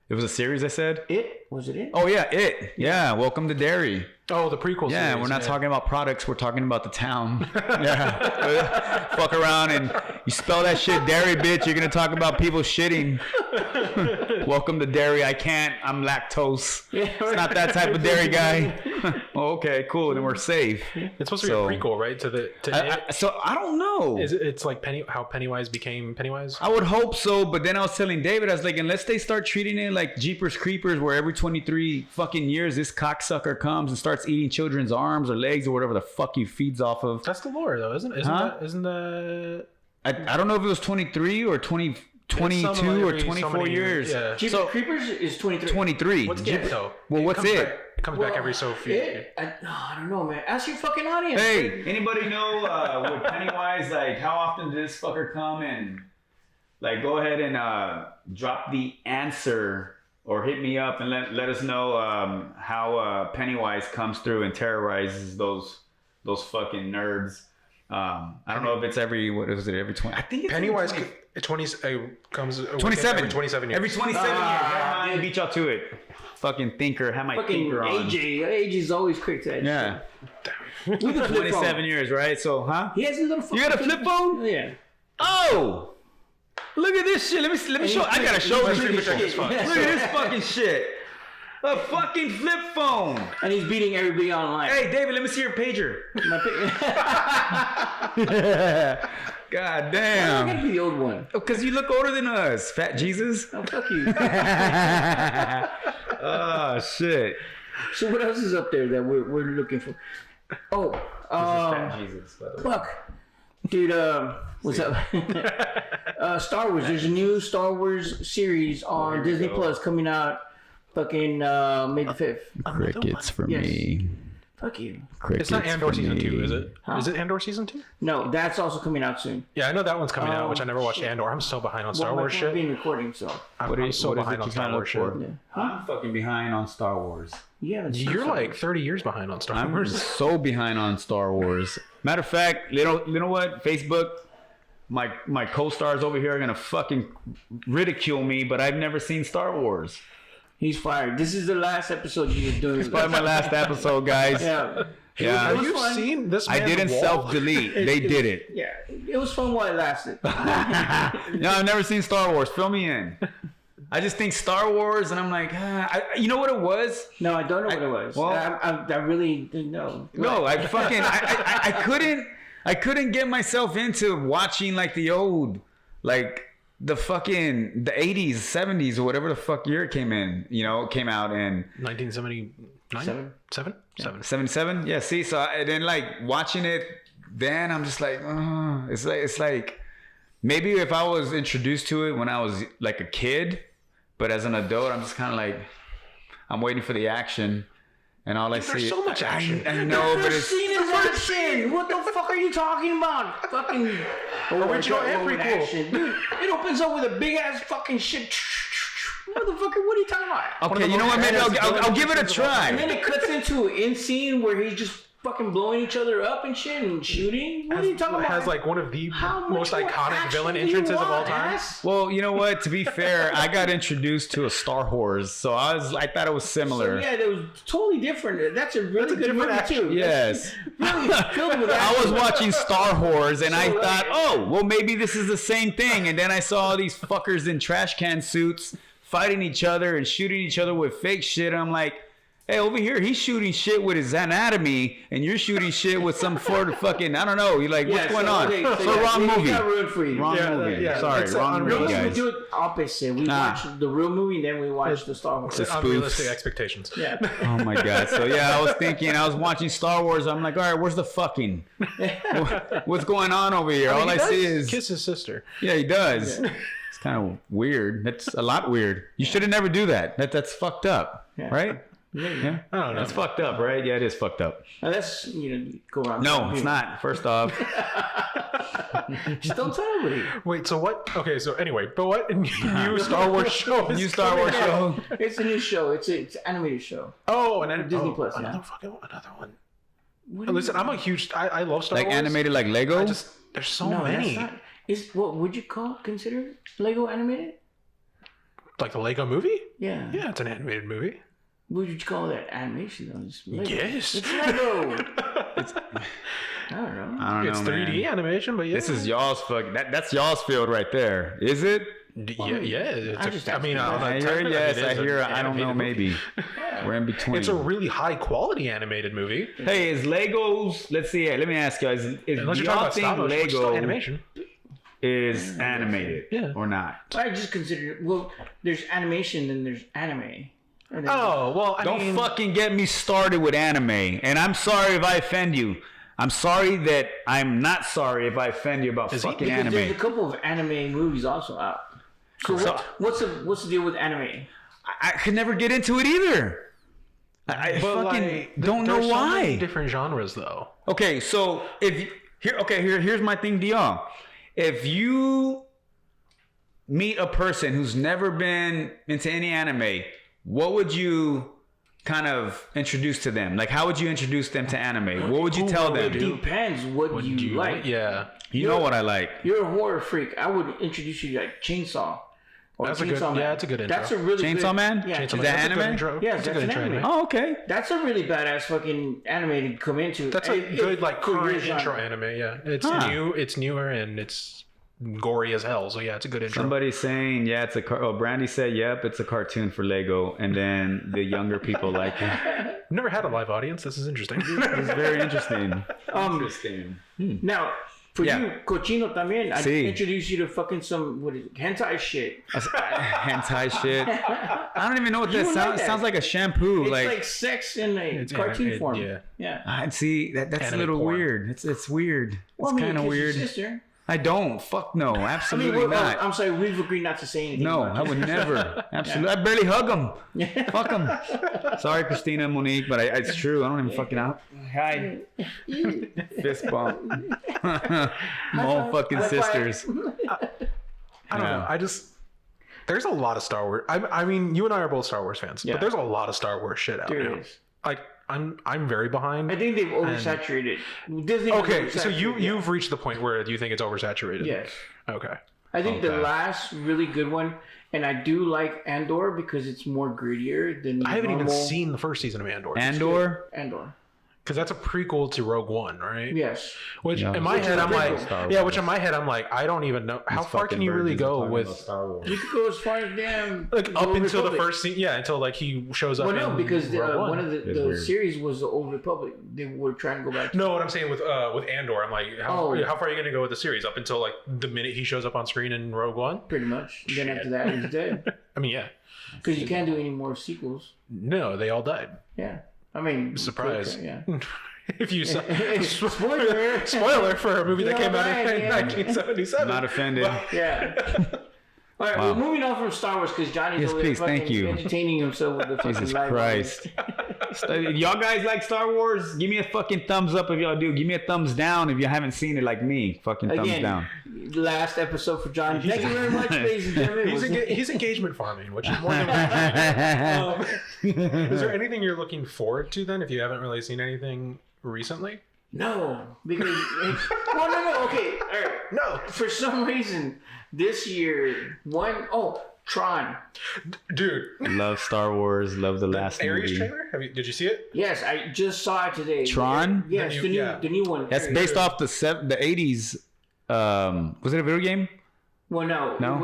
It was a series, I said? Was it It? Oh, yeah, It. Yeah, Welcome to Derry. Oh, the prequel series. Yeah, we're not talking about products. We're talking about the town. Yeah. Fuck around and you spell that shit Derry, bitch. You're going to talk about people shitting. Welcome to Derry. I can't. I'm lactose. It's not that type of dairy guy. Oh, okay, cool. Then we're safe. It's supposed to be a prequel, right? So I don't know. It's like how Pennywise became Pennywise? I would hope so, but then I was telling David, I was like, unless they start treating it like Jeepers Creepers, where every 23 fucking years this cocksucker comes and starts eating children's arms or legs or whatever the fuck he feeds off of. That's the lore, though, isn't it? Isn't that? I don't know if it was 23 or 22 or 24 years. Yeah. Jeepers Creepers is 23. 23. What's it, though? Well, what's it? It comes back every so few. I don't know, man. Ask your fucking audience. Hey, anybody know with Pennywise, like, how often did this fucker come and, like, go ahead and drop the answer or hit me up and let us know how Pennywise comes through and terrorizes those fucking nerds. I don't know if it's every 20. I think it's Pennywise comes 27 every 27 years. Every 27 years. I beat y'all to it. Fucking thinker. Have my fucking thinker on. AJ is always quick to that. Yeah. Shit. 27 years, right? So, huh? He has a little. You got a flip phone? Yeah. Oh. Look at this shit. Let me show. I gotta show this shit. Look at this fucking shit. A fucking flip phone. And he's beating everybody online. Hey, David, let me see your pager. God damn. I gotta be the old one. Because you look older than us, Fat Jesus. Oh, fuck you. Oh, shit. So what else is up there that we're looking for? Oh, Jesus, by the way. fuck. Dude, what's up? Star Wars. There's a new Star Wars series on Disney Plus coming out fucking May the 5th. Crickets for me. Fuck you. It's not Andor season 2, is it? Huh? Is it Andor season 2? No, that's also coming out soon. Yeah, I know that one's coming out, which I never watched Andor. I'm so behind on Star Wars shit. Being recording, so. I'm so behind on Star Wars shit. I'm fucking behind on Star Wars. You haven't seen You're Star like Wars. 30 years behind on Star I'm Wars. so behind on Star Wars. Matter of fact, you know what? Facebook, my co-stars over here are gonna fucking ridicule me, but I've never seen Star Wars. He's fired. This is the last episode you were doing. It's probably my last episode, guys. Yeah. Yeah. Have you fun. seen this I man didn't walk? self-delete. They did it. Yeah. It was fun while it lasted. No, I've never seen Star Wars. Fill me in. I just think Star Wars, and I'm like, you know what it was? No, I don't know what it was. well- I really didn't know. No, I fucking I couldn't get myself into watching like the old, like the 80s, 70s, or whatever the fuck year it came in. You know, it came out in 1979? Seven? 77. Yeah, see, so and then like watching it, then I'm just like, it's like maybe if I was introduced to it when I was like a kid, but as an adult, I'm just kind of like, I'm waiting for the action. And all I see There's so much action. I know, but The it's scene is action. What the fuck are you talking about? Fucking Original and prequel. action. Dude, it opens up with a big ass fucking shit. Motherfucker, what are you talking about? okay. You know what? Maybe I'll give it a And then try. it cuts into an in scene where he's just fucking blowing each other up and shit and shooting. What are you talking about? Has like one of the How much most more iconic action villain do you entrances of all want, time. ass? Well, you know what? To be fair, I got introduced to a Star Wars, so I thought it was similar. So, yeah, that was totally different. That's a really good different movie action. too. Yes. Really filled with I was action. watching Star Wars and I So, thought, oh, well, maybe this is the same thing. And then I saw all these fuckers in trash can suits fighting each other and shooting each other with fake shit. I'm like, hey, over here, he's shooting shit with his anatomy and you're shooting shit with some sort of fucking, I don't know. You're like, what's going on? Okay, So wrong it movie. got ruined for you. Wrong Yeah, movie. yeah, Sorry, it's wrong movie, unrealistic. We guys. do it opposite. We watch the real movie and then we watch the Star Wars. It's Unrealistic spoofs. expectations. Yeah. Oh my god. So yeah, I was watching Star Wars. I'm like, all right, where's the fucking? What's going on over here? All I see is kiss his sister. yeah, he does. It's kind of weird. That's a lot weird. You should have never do that. That's fucked up, Yeah. right? Yeah. I don't know. That's fucked up, right? Yeah, it is fucked up. Now that's go around. No, it's not. First off, Just don't tell anybody. Wait, so what? Okay, so anyway, but what new Star Wars show is new Star Wars coming out? show. It's a new show. It's an animated show. Oh, and then Disney Plus, another yeah. fucking another one. Listen, I'm a huge. I love Star Like Wars. animated, like Lego. There's so No, many. that's not. Is what would you consider Lego animated? Like the Lego Movie? Yeah. Yeah, it's an animated movie. What would you call that animation though? It's Lego. Yes. It's Lego. I don't know. I don't It's know, 3D man. animation, but yeah. This is y'all's fucking. That's y'all's field right there. Is it? Yeah. I mean, I hear yes. I hear. I don't know. Maybe we're in between. It's a really high quality animated movie. Hey, is Legos? Let's see. Let me ask you guys. Unless Do you're y'all talking about think stop motion, which is still Lego animation. is animated Yeah. or not? I just consider there's animation and there's anime. And then Oh well, I Don't mean, fucking get me started with anime. And I'm sorry if I offend you. I'm sorry that I'm not sorry if I offend you about fucking because there's a anime. couple of anime movies also out. So, what's the deal with anime? I could never get into it either. I but fucking like, don't know there's so why. many different genres though. Okay, so here's my thing to y'all. If you meet a person who's never been into any anime, what would you kind of introduce to them? Like, how would you introduce them to anime? What would you tell them? It depends what you like. Yeah, You know what I like. You're a horror freak. I would introduce you to like Chainsaw. Or That's a good- Chainsaw Man. yeah, that's a good intro. That's a really Chainsaw good, Man? Yeah, Chainsaw Is that that's a good anime? intro. Yeah, that's a that's good an intro. anime. Anime. Oh, okay. That's a really badass fucking anime to come into. That's a good like for your current genre. intro anime. Yeah, it's Huh. new. It's newer and it's gory as hell. So yeah, it's a good intro. Somebody's saying, yeah, it's a Brandy said, yep, it's a cartoon for Lego. And then the younger people like it. I've never had a live audience. This is interesting. It's very interesting. Now, For you, cochino también. I Sí. introduced you to fucking some hentai shit. Hentai shit. I don't even know what You that would sounds. like that. Sounds like a shampoo. It's like sex in a cartoon form. Yeah. Yeah. I see that's Anime a little porn. weird. It's weird. Well, It's I mean, kind of kiss your weird. sister. I don't. Fuck no. I mean, Absolutely not. I'm sorry. We've agreed not to say anything. No, about I it. would never. Absolutely. I barely hug them. Fuck them. Sorry, Christina and Monique, but it's true. I don't even fucking out. Hi. Fist bump. More fucking High five. sisters. I don't know. There's a lot of Star Wars. I mean, you and I are both Star Wars fans, Yeah. but there's a lot of Star Wars shit out There now. is. Like I'm very behind. I think they've oversaturated. Disney. Okay, so oversaturated. you've reached the point where you think it's oversaturated. Yes. Okay. I think the Okay. last really good one, and I do like Andor because it's more grittier than I haven't even normal- seen the first season of Andor. Andor. Andor. Because that's a prequel to Rogue One, right? Yes. Which Yeah. in my Which head is I'm a like, prequel. Star yeah. Wars. Which in my head I'm like, I don't even know how far can you really go with You could go as far as damn. like up Old until the Republic. first scene, yeah, until like he shows up. Well, no, in because Rogue one of It's the weird. series was the Old Republic. They were trying to go back. No, what I'm saying with Andor, I'm like, how Oh. far are you going to go with the series? Up until like the minute he shows up on screen in Rogue One? Pretty much. Then Shit. after that, he's dead. I mean, yeah. Because you can't do any more sequels. No, they all died. Yeah. I mean, Surprise. Yeah. If you saw Spoiler. spoiler for a movie that They came all out in died, yeah. 1977. Not offended. Yeah. All right, Wow. well, moving on from Star Wars because Johnny's Yes, over there please, thank fucking you. entertaining himself with the fucking Jesus live Christ. Y'all guys like Star Wars? Give me a fucking thumbs up if y'all do. Give me a thumbs down if you haven't seen it like me. Fucking thumbs Again, down. last episode for Johnny. Thank you very much, ladies and gentlemen. He's engagement farming, which is more than Is there anything you're looking forward to then if you haven't really seen anything recently? No, because no. Okay, all right. No. For some reason, this year, Tron. Dude. Love Star Wars. Love the last Ares movie. trailer? Did you see it? Yes, I just saw it today. Tron? Yes, The new- the new one. That's Ares. based off the 80s. Was it a video game? Well, no. No?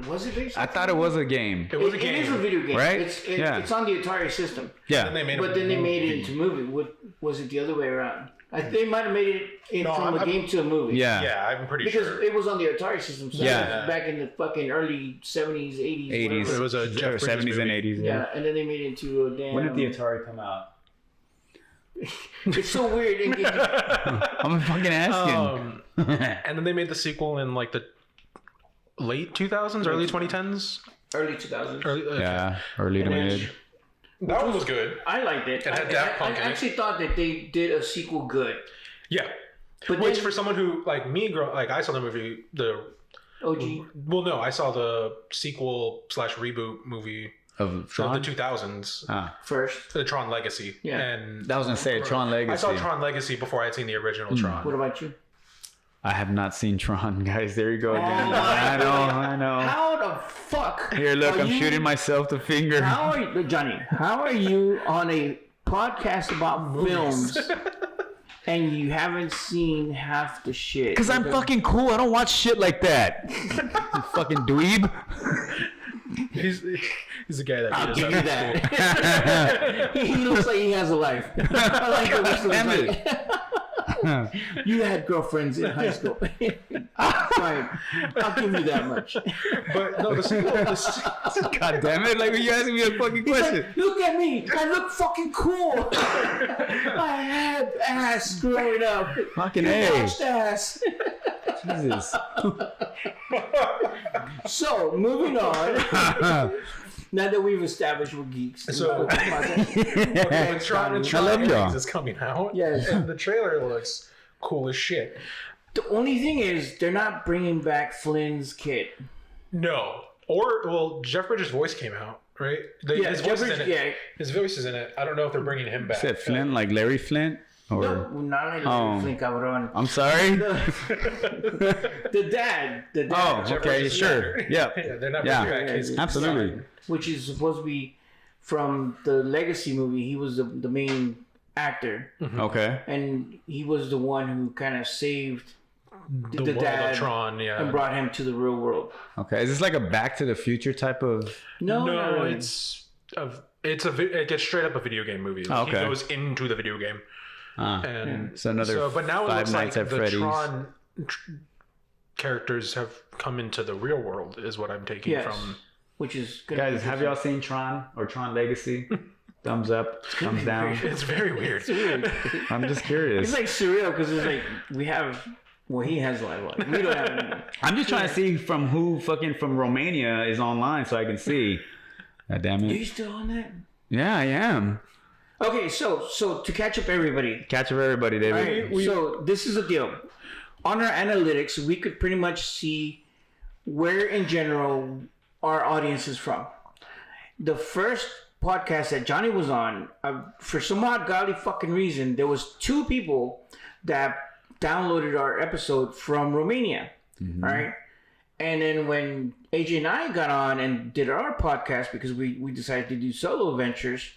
Was it based? I thought it was a game. It was a game. It is a video game, Right? It's on the Atari system. Yeah. Then they made But then they made it into movie. Was it the other way around? They might have made it from a game to a movie. Yeah. Yeah, I'm pretty Because sure. it was on the Atari system. So Yeah. it was back in the fucking early 70s, 80s. 80s. whatever. It was a Jeff Bridges 70s and movie. 80s. Yeah, and then they made it into a damn... When did the Atari come out? It's so weird. I'm fucking asking. And then they made the sequel in like the late 2000s, early 2010s. Early 2000s. Yeah, early to And then- mid. That one was good. I liked it. It had Daft Punk I in it. actually thought that they did a sequel good. Yeah. But Which then, for someone who like me, I saw the movie, OG. well, no, I saw the sequel / reboot movie Of of Tron? the 2000s, Ah, First. the Tron Legacy. Yeah. And that was gonna say Tron Legacy. I saw Tron Legacy before I had seen the original Tron. What about you? I have not seen Tron, guys. There you go again. my I know. How the fuck? Here, look, are I'm you- shooting myself the finger. How are you, Johnny? How are you on a podcast about films and you haven't seen half the shit? Cause I'm fucking cool. I don't watch shit like that. You fucking dweeb. He's the guy that I'll did give you that. He looks like he has a life. I like the rest of Damn his it. life. You had girlfriends in high school. Fine. I'll give you that much. But no, the sequel. God damn it! Like you asking me a fucking question. Look at me. I look fucking cool. I had ass growing up. Fucking You A. watched ass. Jesus. So, moving on. Now that we've established we're geeks. So- Okay, Tron I love y'all. Legacy is coming out. Yes. And the trailer looks cool as shit. The only thing is, they're not bringing back Flynn's kid. No. Well, Jeff Bridges' voice came out, right? Yeah, his Jeff voice is in Bridges, it. yeah. His voice is in it. I don't know if they're bringing him back. Said Flint, like Larry Flint, or No, not like Oh. Flynn, cabrón. I'm sorry. The dad. Oh, Jeff okay, Bridges' sure. dad. Yeah. Yeah, they're not Yeah. bringing back his Absolutely. Which is supposed to be from the Legacy movie. He was the main actor. Okay. And he was the one who kind of saved the world dad of Tron, yeah. and brought him to the real world. Okay. Is this like a Back to the Future type of? No, No, it gets straight up a video game movie. Oh, He okay. goes into the video game. Ah, And it's another but now it Five looks Nights like at the Freddy's. Tron characters have come into the real world, is what I'm taking from. Which is Guys, have y'all seen Tron or Tron Legacy? Thumbs up, thumbs down. It's very weird. It's weird. I'm just curious. It's like surreal because it's like we have. Well, he has live life. We don't have any. I'm just trying to see from who fucking from Romania is online so I can see. God damn Are it. you still on that? Yeah, I am. Okay, so to catch up everybody. Catch up everybody, David. Right, so this is the deal. On our analytics, we could pretty much see where in general our audience is from. The first podcast that Johnny was on, for some odd godly fucking reason, there was 2 people that downloaded our episode from Romania, right? And then when AJ and I got on and did our podcast, because we decided to do solo ventures,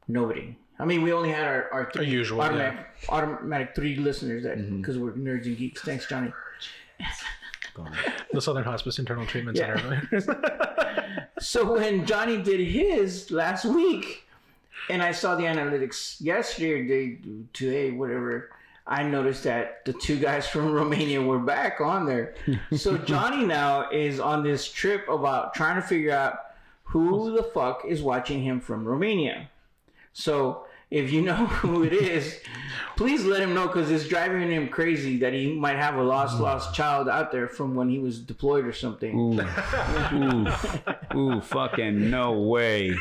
nobody. I mean, we only had our 3 usual automatic 3 listeners that because we're nerds and geeks. Thanks, Johnny. The Southern Hospice Internal Treatment Center. So when Johnny did his last week, and I saw the analytics yesterday, today, whatever, I noticed that the 2 guys from Romania were back on there. So Johnny now is on this trip about trying to figure out who the fuck is watching him from Romania. So if you know who it is, please let him know, because it's driving him crazy that he might have a lost child out there from when he was deployed or something. Ooh, fucking no way.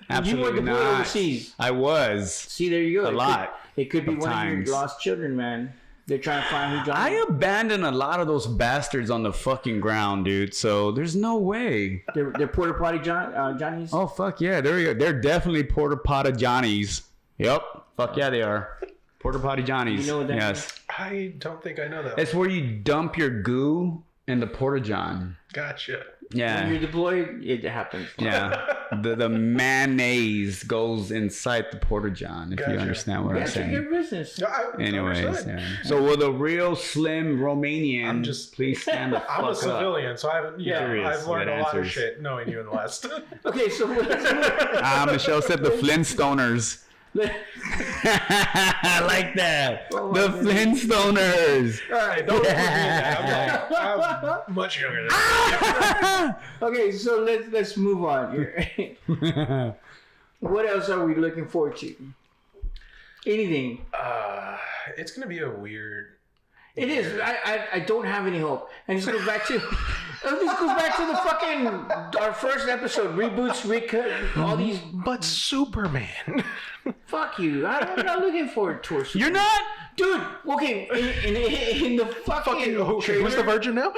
Absolutely You were deployed not. overseas. I was. See, there you go. A lot. It could be of one times. of your lost children, man. They're trying to find who Johnny I is. abandoned a lot of those bastards on the fucking ground, dude. So there's no way. They're porta potty Johnnies. Oh, fuck yeah. There you go. They're definitely porta potty Johnnies. Yep. Fuck yeah, they are. Porta potty Johnnies. You know what that yes. I don't think I know that. It's where you dump your goo in the porta john. Gotcha. When Yeah. you're deployed, it happens. Yeah. the mayonnaise goes inside the porta john, if you Gotcha. understand what I'm That's saying. your business. Anyways, Understood. yeah. So will the real slim Romanian I'm just- please stand the fuck I'm a up? civilian, so I haven't. Curious I've learned what a lot of answers. shit knowing you in the last. Okay, so let's move. Michelle said the Flintstoners. I like that. Oh, the my Flintstoners. All right, don't put me in that. I'm much younger than you. Okay, so let's move on here. What else are we looking forward to? Anything? It's gonna be a weird. It is. I don't have any hope. And this goes back to the fucking our first episode, reboots, recut, all these. But Superman. Fuck you. I'm not looking forward to it. You're not? Dude, okay, in the fucking trailer, Who's the virgin now?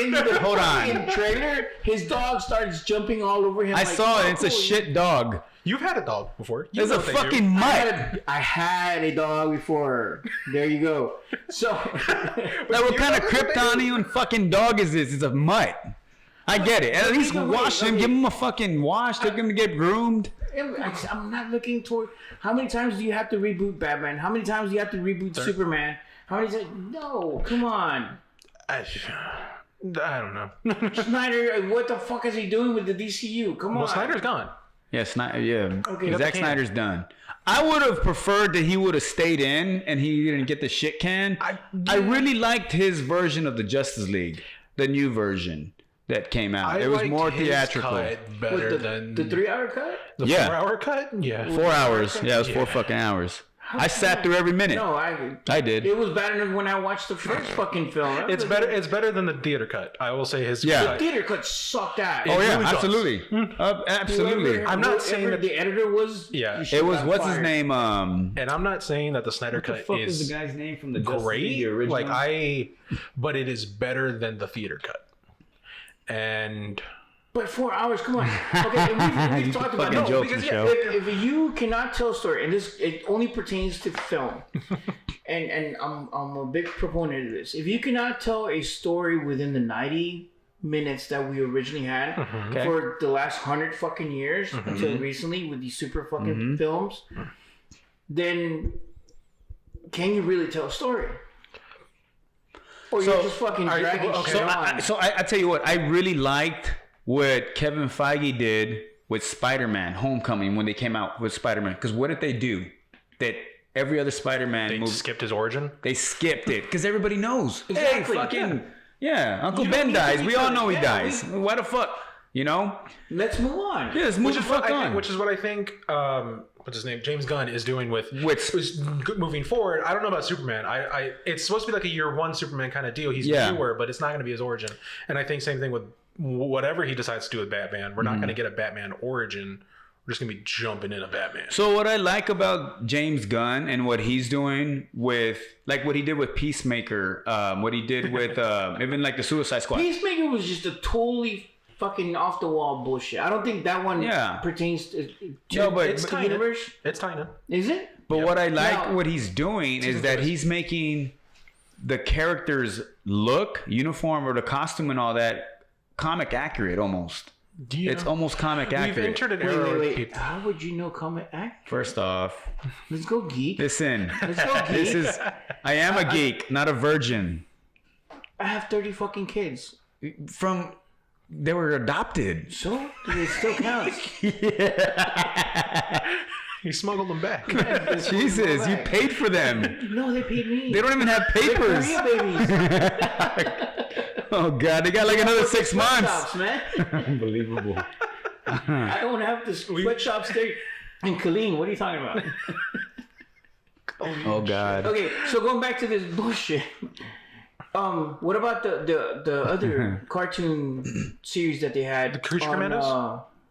in the Hold on. fucking trailer, his dog starts jumping all over him. I like, saw it. It's a "Oh, shit dog. You've had a dog before. You It's know a what they do. fucking mutt. I had a dog before. There you go. So, Like, what kind of Kryptonian fucking dog is this? It's a mutt. I get it. At least wait, wash him. okay. Give him a fucking wash. Take him to get groomed. I'm not looking toward. How many times do you have to reboot Batman? How many times do you have to reboot Superman? How many times? No, come on. I don't know. Snyder, what the fuck is he doing with the DCU? Come on. Well, Snyder's gone. Yeah, yeah. Okay. Zack Snyder's done. I would have preferred that he would have stayed in and he didn't get the shit can. I really liked his version of the Justice League, the new version that came out. It was liked more his theatrical. cut better With than the 3-hour cut? the Yeah. 4-hour cut. Yeah. 4 hours. Yeah, it was 4 Yeah. fucking hours. I sat through every minute. No, I did. It was better than when I watched the first fucking film. It's better. It's better than the theater cut. I will say his. Yeah. cut. Theater cut sucked ass. Oh yeah, really does. absolutely. Absolutely. I'm not saying that the editor was. Yeah. It was what's his name? And I'm not saying that the Snyder What the cut fuck is was the guy's name from the Justice League, great. the original? But it is better than the theater cut. And But 4 hours, come on. Okay, and we've talked about Fucking no, jokes, because Michelle. if you cannot tell a story, and this it only pertains to film, and I'm a big proponent of this. If you cannot tell a story within the 90 minutes that we originally had Okay. for the last 100 fucking years until recently with these super fucking films, then can you really tell a story? Or you're just fucking dragging shit on. So I tell you what, I really liked what Kevin Feige did with Spider-Man Homecoming when they came out with Spider-Man. Because what did they do that every other Spider-Man They movie. skipped his origin. They skipped it because everybody knows. Exactly, Hey, fucking yeah, Uncle You Ben don't need to dies. be We all funny. know he Yeah, dies. Why the fuck? You know? Let's move on. Yeah, let's move the fuck I on. think, which is what I think. What's his name? James Gunn is doing with Which- moving forward. I don't know about Superman. It's supposed to be like a year one Superman kind of deal. He's newer, but it's not going to be his origin. And I think same thing with whatever he decides to do with Batman. We're not going to get a Batman origin. We're just going to be jumping in a Batman. So what I like about James Gunn and what he's doing with, like what he did with Peacemaker, what he did with even like the Suicide Squad. Peacemaker was just a totally fucking off the wall bullshit. I don't think that one pertains to No, but it's the universe. It's tiny. Is it? But what I like Now- what he's doing is that he's making the characters look, uniform or the costume and all that comic accurate almost. It's almost comic We've accurate. entered an era where Wait. people. How would you know comic act? First off, Let's go geek. listen. Let's go geek. This is I am a geek, not a virgin. I have 30 fucking kids. They were adopted. So it still counts. He smuggled them back. Jesus, you paid for them. No, they paid me. They don't even have papers. Korea babies. Oh god, they got like another 6 months. Sweatshops, man. Unbelievable. I don't have the sweatshops there in Killeen. What are you talking about? Oh god. Okay, so going back to this bullshit. What about the other cartoon series that they had? The Creature Commandos?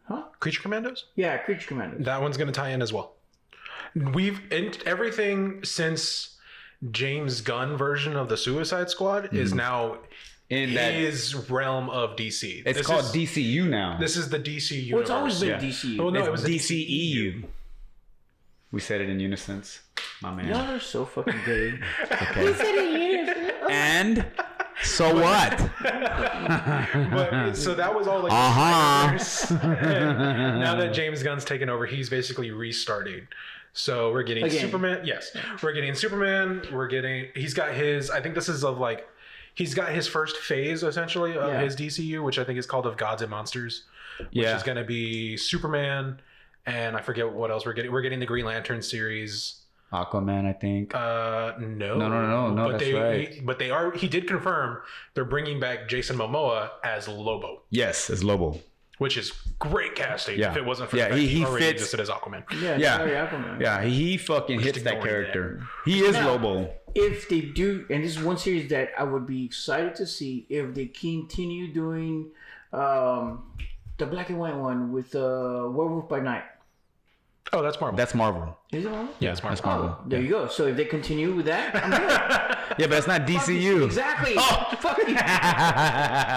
Huh? Creature Commandos? Yeah, Creature Commandos. That one's going to tie in as well. Everything since James Gunn version of the Suicide Squad is now In that his realm of DC. it's called DCU now. This is the DC universe. Well, it's always been Yeah. DC. Oh no, it It's was the DCEU. We said it in unison. My man. Y'all are so fucking good. Okay. And so what? But so that was all like now that James Gunn's taken over, he's basically restarting. So we're getting Again. Superman. Yes, we're getting Superman. He's got his. I think this is of like. He's got his first phase essentially of his DCU, which I think is called of Gods and Monsters, which is going to be Superman, and I forget what else we're getting. We're getting the Green Lantern series. Aquaman, I think. No. That's right. But they are. He did confirm they're bringing back Jason Momoa as Lobo, Yes, as Lobo. which is great casting. Yeah. If it wasn't for Yeah, the fact he already fits- existed as Aquaman. Yeah. Sorry, Aquaman. Yeah, he fucking hits that ignoring character. He is Now, Lobo. If they do, and this is one series that I would be excited to see if they continue doing the black and white one with Werewolf by Night. Oh, that's Marvel. That's Marvel. Is it Marvel? yeah, it's Marvel. That's Marvel. Oh, there you go. So if they continue with that, I'm good. Yeah, but it's not DCU. Exactly. Fuck you.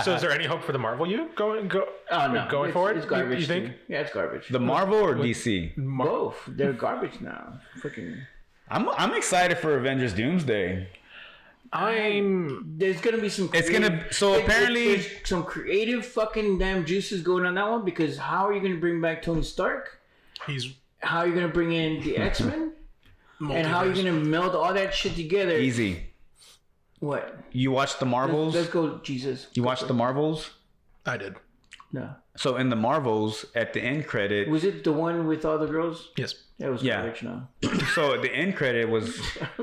So is there any hope for the Marvel going No, going forward? It's garbage. You think? too. Yeah, it's garbage. The Marvel or DC? Both. They're garbage now. Freaking. I'm excited for Avengers Doomsday. There's gonna be some. It's gonna- so apparently- there's some creative fucking damn juices going on that one because how are you gonna bring back Tony Stark? He's How are you gonna bring in the X-Men? And how are you gonna meld all that shit together? Easy. What? You watch the Marvels? Let's go, Jesus. You watch the Marvels? I did. No. So in the Marvels, at the end credit, Was it the one with all the girls? Yes. That was Yeah. garbage now. so at the end credit was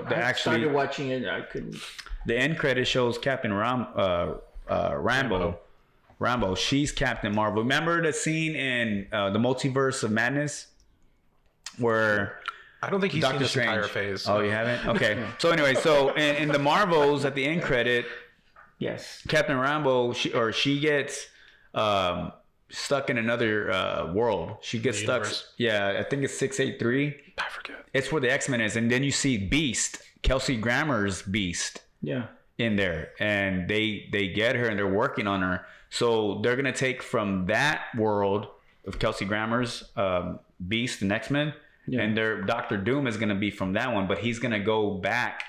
I started watching it. I couldn't. the end credit shows Captain Rambo. Rambo. She's Captain Marvel. Remember the scene in the Multiverse of Madness where I don't think he's seen Doctor this Strange. entire phase. Oh, you haven't? Okay. So anyway, so in the Marvels at the end credit, Yes. Captain Rambo, she gets stuck in another world. She gets The stuck. universe. Yeah, I think it's 683. I forget. It's where the X-Men is, and then you see Beast, Kelsey Grammer's Beast, Yeah. in there, and they get her and they're working on her. So they're gonna take from that world of Kelsey Grammer's Beast and X-Men, and their Doctor Doom is gonna be from that one, but he's gonna go back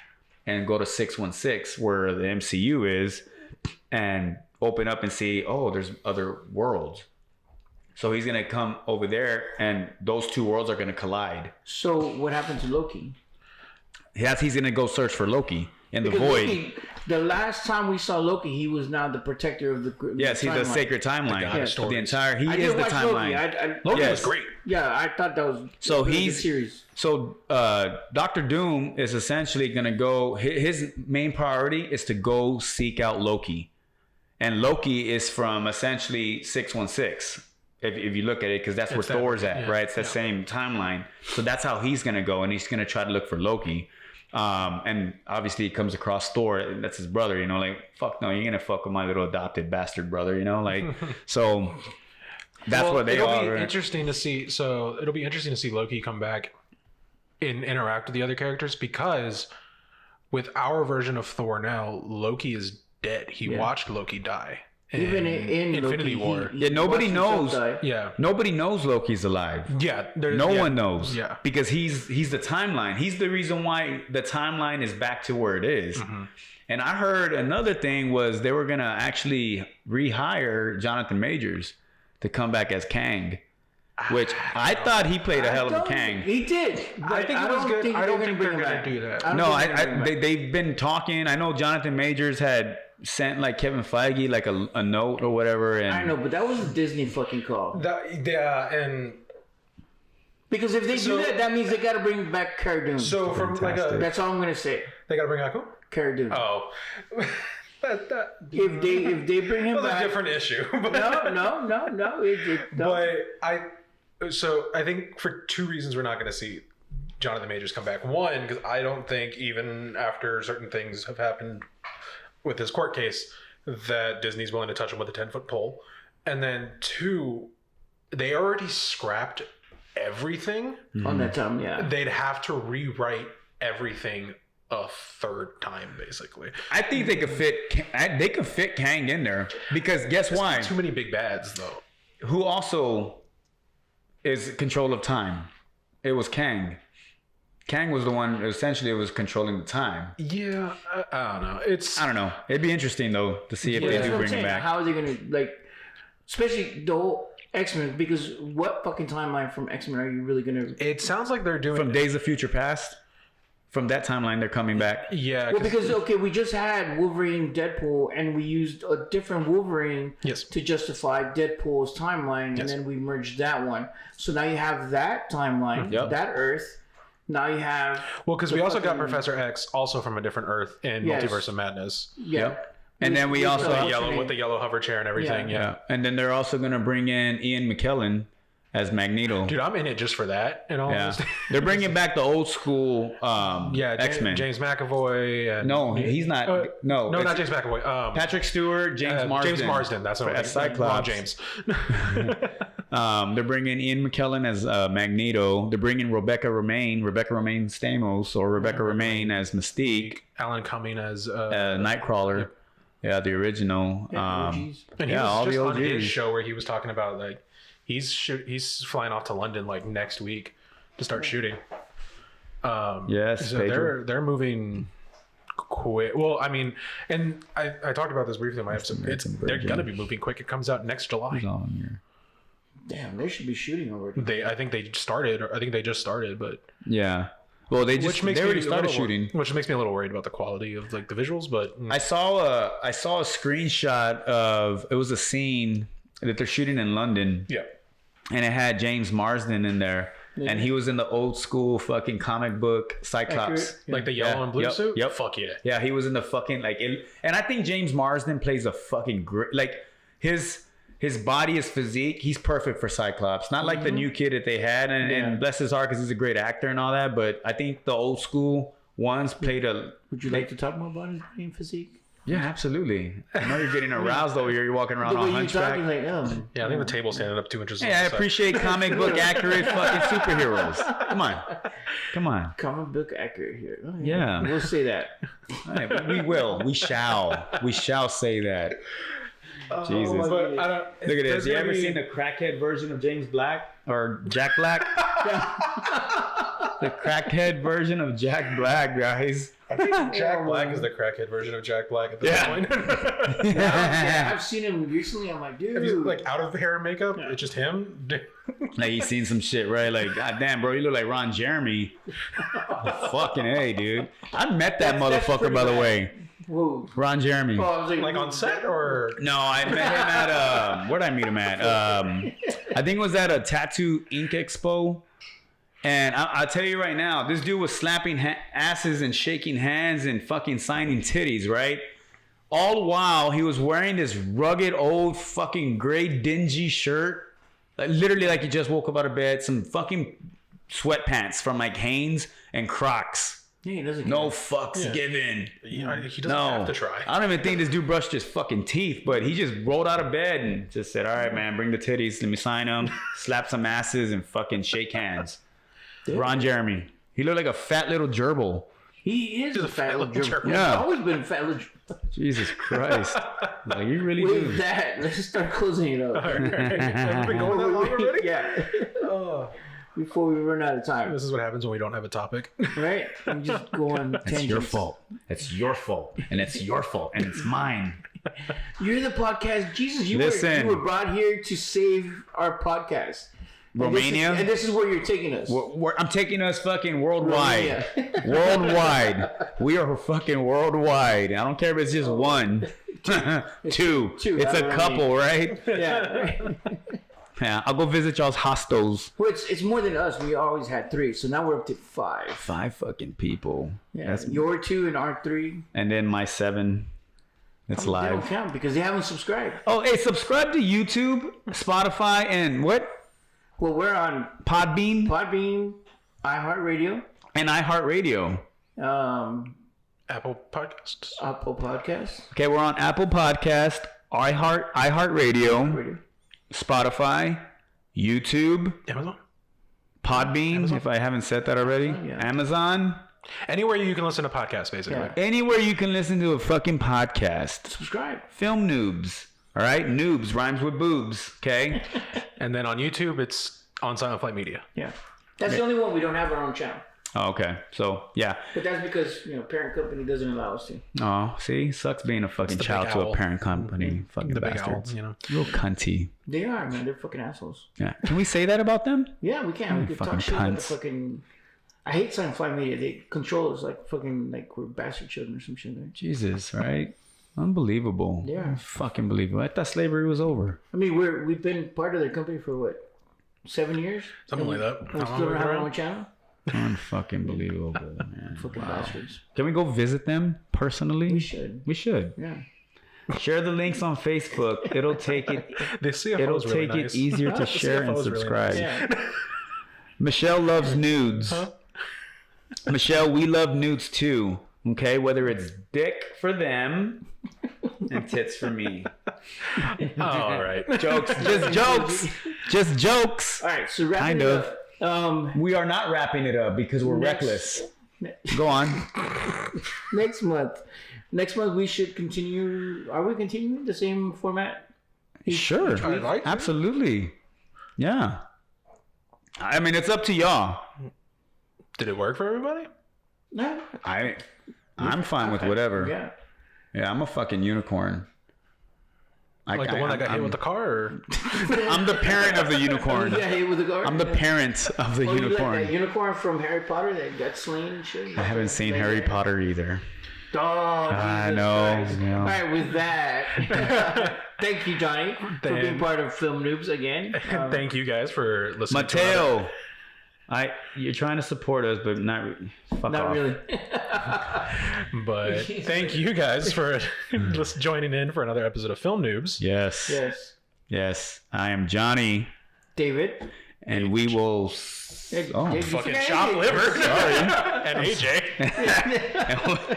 and go to 616 where the MCU is, and open up and see, oh, there's other worlds. So he's gonna come over there, and those two worlds are gonna collide. So what happened to Loki? He's gonna go search for Loki in the Because void. Loki, the last time we saw Loki, he was now the protector of the. Yes, he's the timeline. sacred timeline. god of The stories. entire he I is did the watch timeline. Loki. Loki Yes. was great. Yeah, I thought that was So a good he's series. So Doctor Doom is essentially gonna go. His main priority is to go seek out Loki, and Loki is from essentially 616. If you look at it, because that's where Thor's at, right? It's that same timeline. So that's how he's gonna go, and he's gonna try to look for Loki. And obviously he comes across Thor, and that's his brother. You know, like fuck no, you're gonna fuck with my little adopted bastard brother. You know, like so. That's what they are. It'll be interesting to see. So it'll be interesting to see Loki come back and interact with the other characters, because with our version of Thor now, Loki is dead. He watched Loki die. Even in Infinity Loki, War. Yeah, nobody knows. Yeah. Nobody knows Loki's alive. Yeah. No one knows. Yeah. Because he's the timeline. He's the reason why the timeline is back to where it is. Mm-hmm. And I heard another thing was they were going to actually rehire Jonathan Majors to come back as Kang. Which I thought he played a hell of a Kang. He did. I think it was good. I don't think they're going to do that. They've been talking. I know Jonathan Majors had sent like Kevin Feige like a note or whatever. And I know, but that was a Disney fucking call. And because if they do that, that means they got to bring back Cara Dune. so from like a, That's all I'm gonna say. they got to bring back who? Cara Dune. Oh, If they bring him that's a back, different issue. But no. No. But I think for two reasons we're not going to see Jonathan Majors come back. One, because I don't think even after certain things have happened with his court case that Disney's willing to touch him with a 10-foot pole. And then two, they already scrapped everything. On that time, yeah. They'd have to rewrite everything a third time, basically. I think they could fit Kang in there because guess why? Too many big bads, though. Who also is control of time? It was Kang. Kang was the one, essentially, it was controlling the time. Yeah, I don't know. I don't know. It'd be interesting, though, to see if they do bring him back. How are they going to, like, especially the whole X-Men, because what fucking timeline from X-Men are you really going to... It sounds like they're doing... From Days of Future Past? From that timeline, they're coming back. Yeah. Well, because, okay, we just had Wolverine, Deadpool, and we used a different Wolverine to justify Deadpool's timeline, and then we merged that one. So now you have that timeline, that Earth. Now you have... Well, because we also got Professor X, also from a different Earth in Multiverse of Madness. Yeah. And then we also... with the yellow hover chair and everything, yeah. And then they're also going to bring in Ian McKellen as Magneto. Dude, I'm in it just for that. And all this. They're bringing back the old school X-Men. James McAvoy. And, no, he's not. Not James McAvoy. Patrick Stewart, James Marsden. James Marsden, that's what as Cyclops. James. They're bringing Ian McKellen as Magneto. They're bringing Rebecca Romijn Stamos, or Rebecca Romijn as Mystique. Alan Cumming as Nightcrawler. Yeah, the original. And he was all just the on OGs. his show where he was talking about like he's flying off to London like next week to start shooting. Yes, so they're moving quick. Well, I mean, and I talked about this briefly in my episode. They're gonna be moving quick. It comes out next July. Damn, they should be shooting already. I think they started. Or I think they just started, but yeah. Well, they already started shooting, which makes me a little worried about the quality of like the visuals. But I saw a screenshot of, it was a scene that they're shooting in London. Yeah, and it had James Marsden in there, and he was in the old school fucking comic book Cyclops, like the yellow and blue suit. Yep, fuck yeah. Yeah, he was in the fucking and I think James Marsden plays a fucking great, like his body, his physique, he's perfect for Cyclops. Not like the new kid that they had, and bless his heart because he's a great actor and all that. But I think the old school ones played a. Would you like to talk more about his brain physique? Yeah, absolutely. I know you're getting aroused over here. You're walking around on hunchback. Yeah, I think the table's standing up 2 inches. Hey, I appreciate comic book accurate fucking superheroes. Come on. Comic book accurate here. Oh, yeah, we'll say that. Right, we will. We shall say that. Jesus. But look at this. You ever seen the crackhead version of James Black or Jack Black? The crackhead version of Jack Black, guys. I think Jack Black is the crackhead version of Jack Black at this point. Yeah, I've seen him recently. I'm like, dude. Like out of hair and makeup, it's just him. Like he's seen some shit, right? Like, goddamn, bro, you look like Ron Jeremy. Fucking A, dude. I met that motherfucker, by the way. Whoa. Ron Jeremy. Oh, I was Like on set or? No, I met him at where'd I meet him at? I think it was at a Tattoo Ink Expo. And I'll tell you right now, this dude was slapping asses and shaking hands and fucking signing titties, right? All while he was wearing this rugged old fucking gray dingy shirt, like literally like he just woke up out of bed, some fucking sweatpants from like Hanes and Crocs. Yeah, he doesn't. No fucks given. He doesn't have to try. I don't even think this dude brushed his fucking teeth, but he just rolled out of bed and just said, "All right, man, bring the titties. Let me sign them, slap some asses, and fucking shake hands." Ron Jeremy. He looked like a fat little gerbil. He is a fat little gerbil. Yeah. He's always been a fat little gerbil. Jesus Christ. Like, you really With do. that, let's start closing it up. Have we been going that long already? Yeah. Oh. Before we run out of time. This is what happens when we don't have a topic. Right? I'm just going It's tangents. your fault. It's your fault. And it's your fault. And it's mine. You're the podcast. Jesus, you Listen. were brought here to save our podcast. Romania? And this is where you're taking us. I'm taking us fucking worldwide. Romania. Worldwide. We are fucking worldwide. I don't care if it's just one. Two. Two. It's a couple, right? Yeah. Yeah. I'll go visit y'all's hostels. Well, it's more than us. We always had 3, so now we're up to 5. 5 fucking people. Yeah, your 2 and our 3. And then my 7. It's They don't live. count because they haven't subscribed. Oh, hey, subscribe to YouTube, Spotify, and what? Well, we're on Podbean Podbean, iHeartRadio, and iHeartRadio. Apple Podcasts. Apple Podcasts, Okay, we're on Apple Podcast, iHeartRadio, Radio. Spotify, YouTube, Amazon. Podbean, if I haven't said that already, yeah. Amazon. Anywhere you can listen to podcasts, basically. Yeah. Anywhere you can listen to a fucking podcast. Subscribe. Film Noobs. All right? Noobs rhymes with boobs. Okay? And then on YouTube, it's on Silent Flight Media. Yeah. That's the only one we don't have our own channel. Oh, okay. So, yeah. But that's because, parent company doesn't allow us to. Oh, see? Sucks being a fucking the child big to owl. a parent company. Fucking The big owl, bastards. you know. Real cunty. They are, man. They're fucking assholes. Yeah. Can we say that about them? Yeah, we can. We can fucking talk shit about the cunts. fucking... I hate Silent Fly Media. They control us like fucking, like we're bastard children or some shit. Right? Jesus, right? Unbelievable. Yeah. Fucking believable. I thought slavery was over. I mean, we've been part of their company for what, 7 years? Something like that. We How long still don't have we have our been own channel? Unfucking believable, man. Fucking bastards. Can we go visit them personally? We should. We should. Yeah. Share the links on Facebook. It'll take it. The CFO It'll is really take nice. it easier The to share and CFO is really subscribe. Yeah. Michelle loves nudes. Huh? Michelle, we love nudes too. Okay, whether it's dick for them and tits for me. All right. Jokes, just jokes, just jokes. All right, so wrapping Kind it of. up. We are not wrapping it up because we're reckless. Go on. Next month we should continue. Are we continuing the same format? Sure. I'd like to. Absolutely. Yeah. I mean, it's up to y'all. Did it work for everybody? No. I'm fine with whatever. Yeah. Yeah, I'm a fucking unicorn. Like the one that got hit with the car? Or? I'm the parent of the unicorn. Yeah, hit with the guard. I'm the parent of the Oh, you like unicorn. that unicorn from Harry Potter that got slain and shit? I haven't seen Harry Potter either. Oh, I Jesus know. Christ. Yeah. All right, with that, thank you, Johnny, for being part of Film Noobs again. Thank you guys for listening. Mateo, you're trying to support us, but not really. Fuck Not off. really. But thank you guys for joining in for another episode of Film Noobs. Yes. Yes. Yes. I am Johnny, David. and we will. Oh, Dave, you Fucking forgot chop AJ. liver. sorry. And AJ.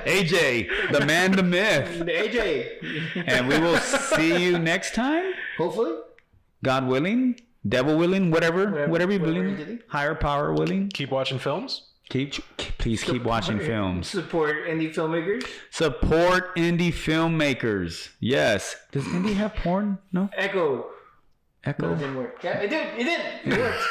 AJ, the man, the myth. AJ. And we will see you next time. Hopefully. God willing, devil willing, whatever you whatever believe, entity. higher power willing. Keep watching films. Please keep watching films. Support indie filmmakers. Support indie filmmakers. Yes. Does indie have porn? No. Echo. No, Echo. it didn't work. Yeah, it did. It did. It worked.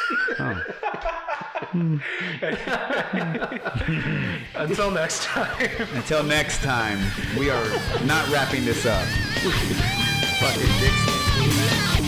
Until next time. Until next time, we are not wrapping this up. Fucking dicks.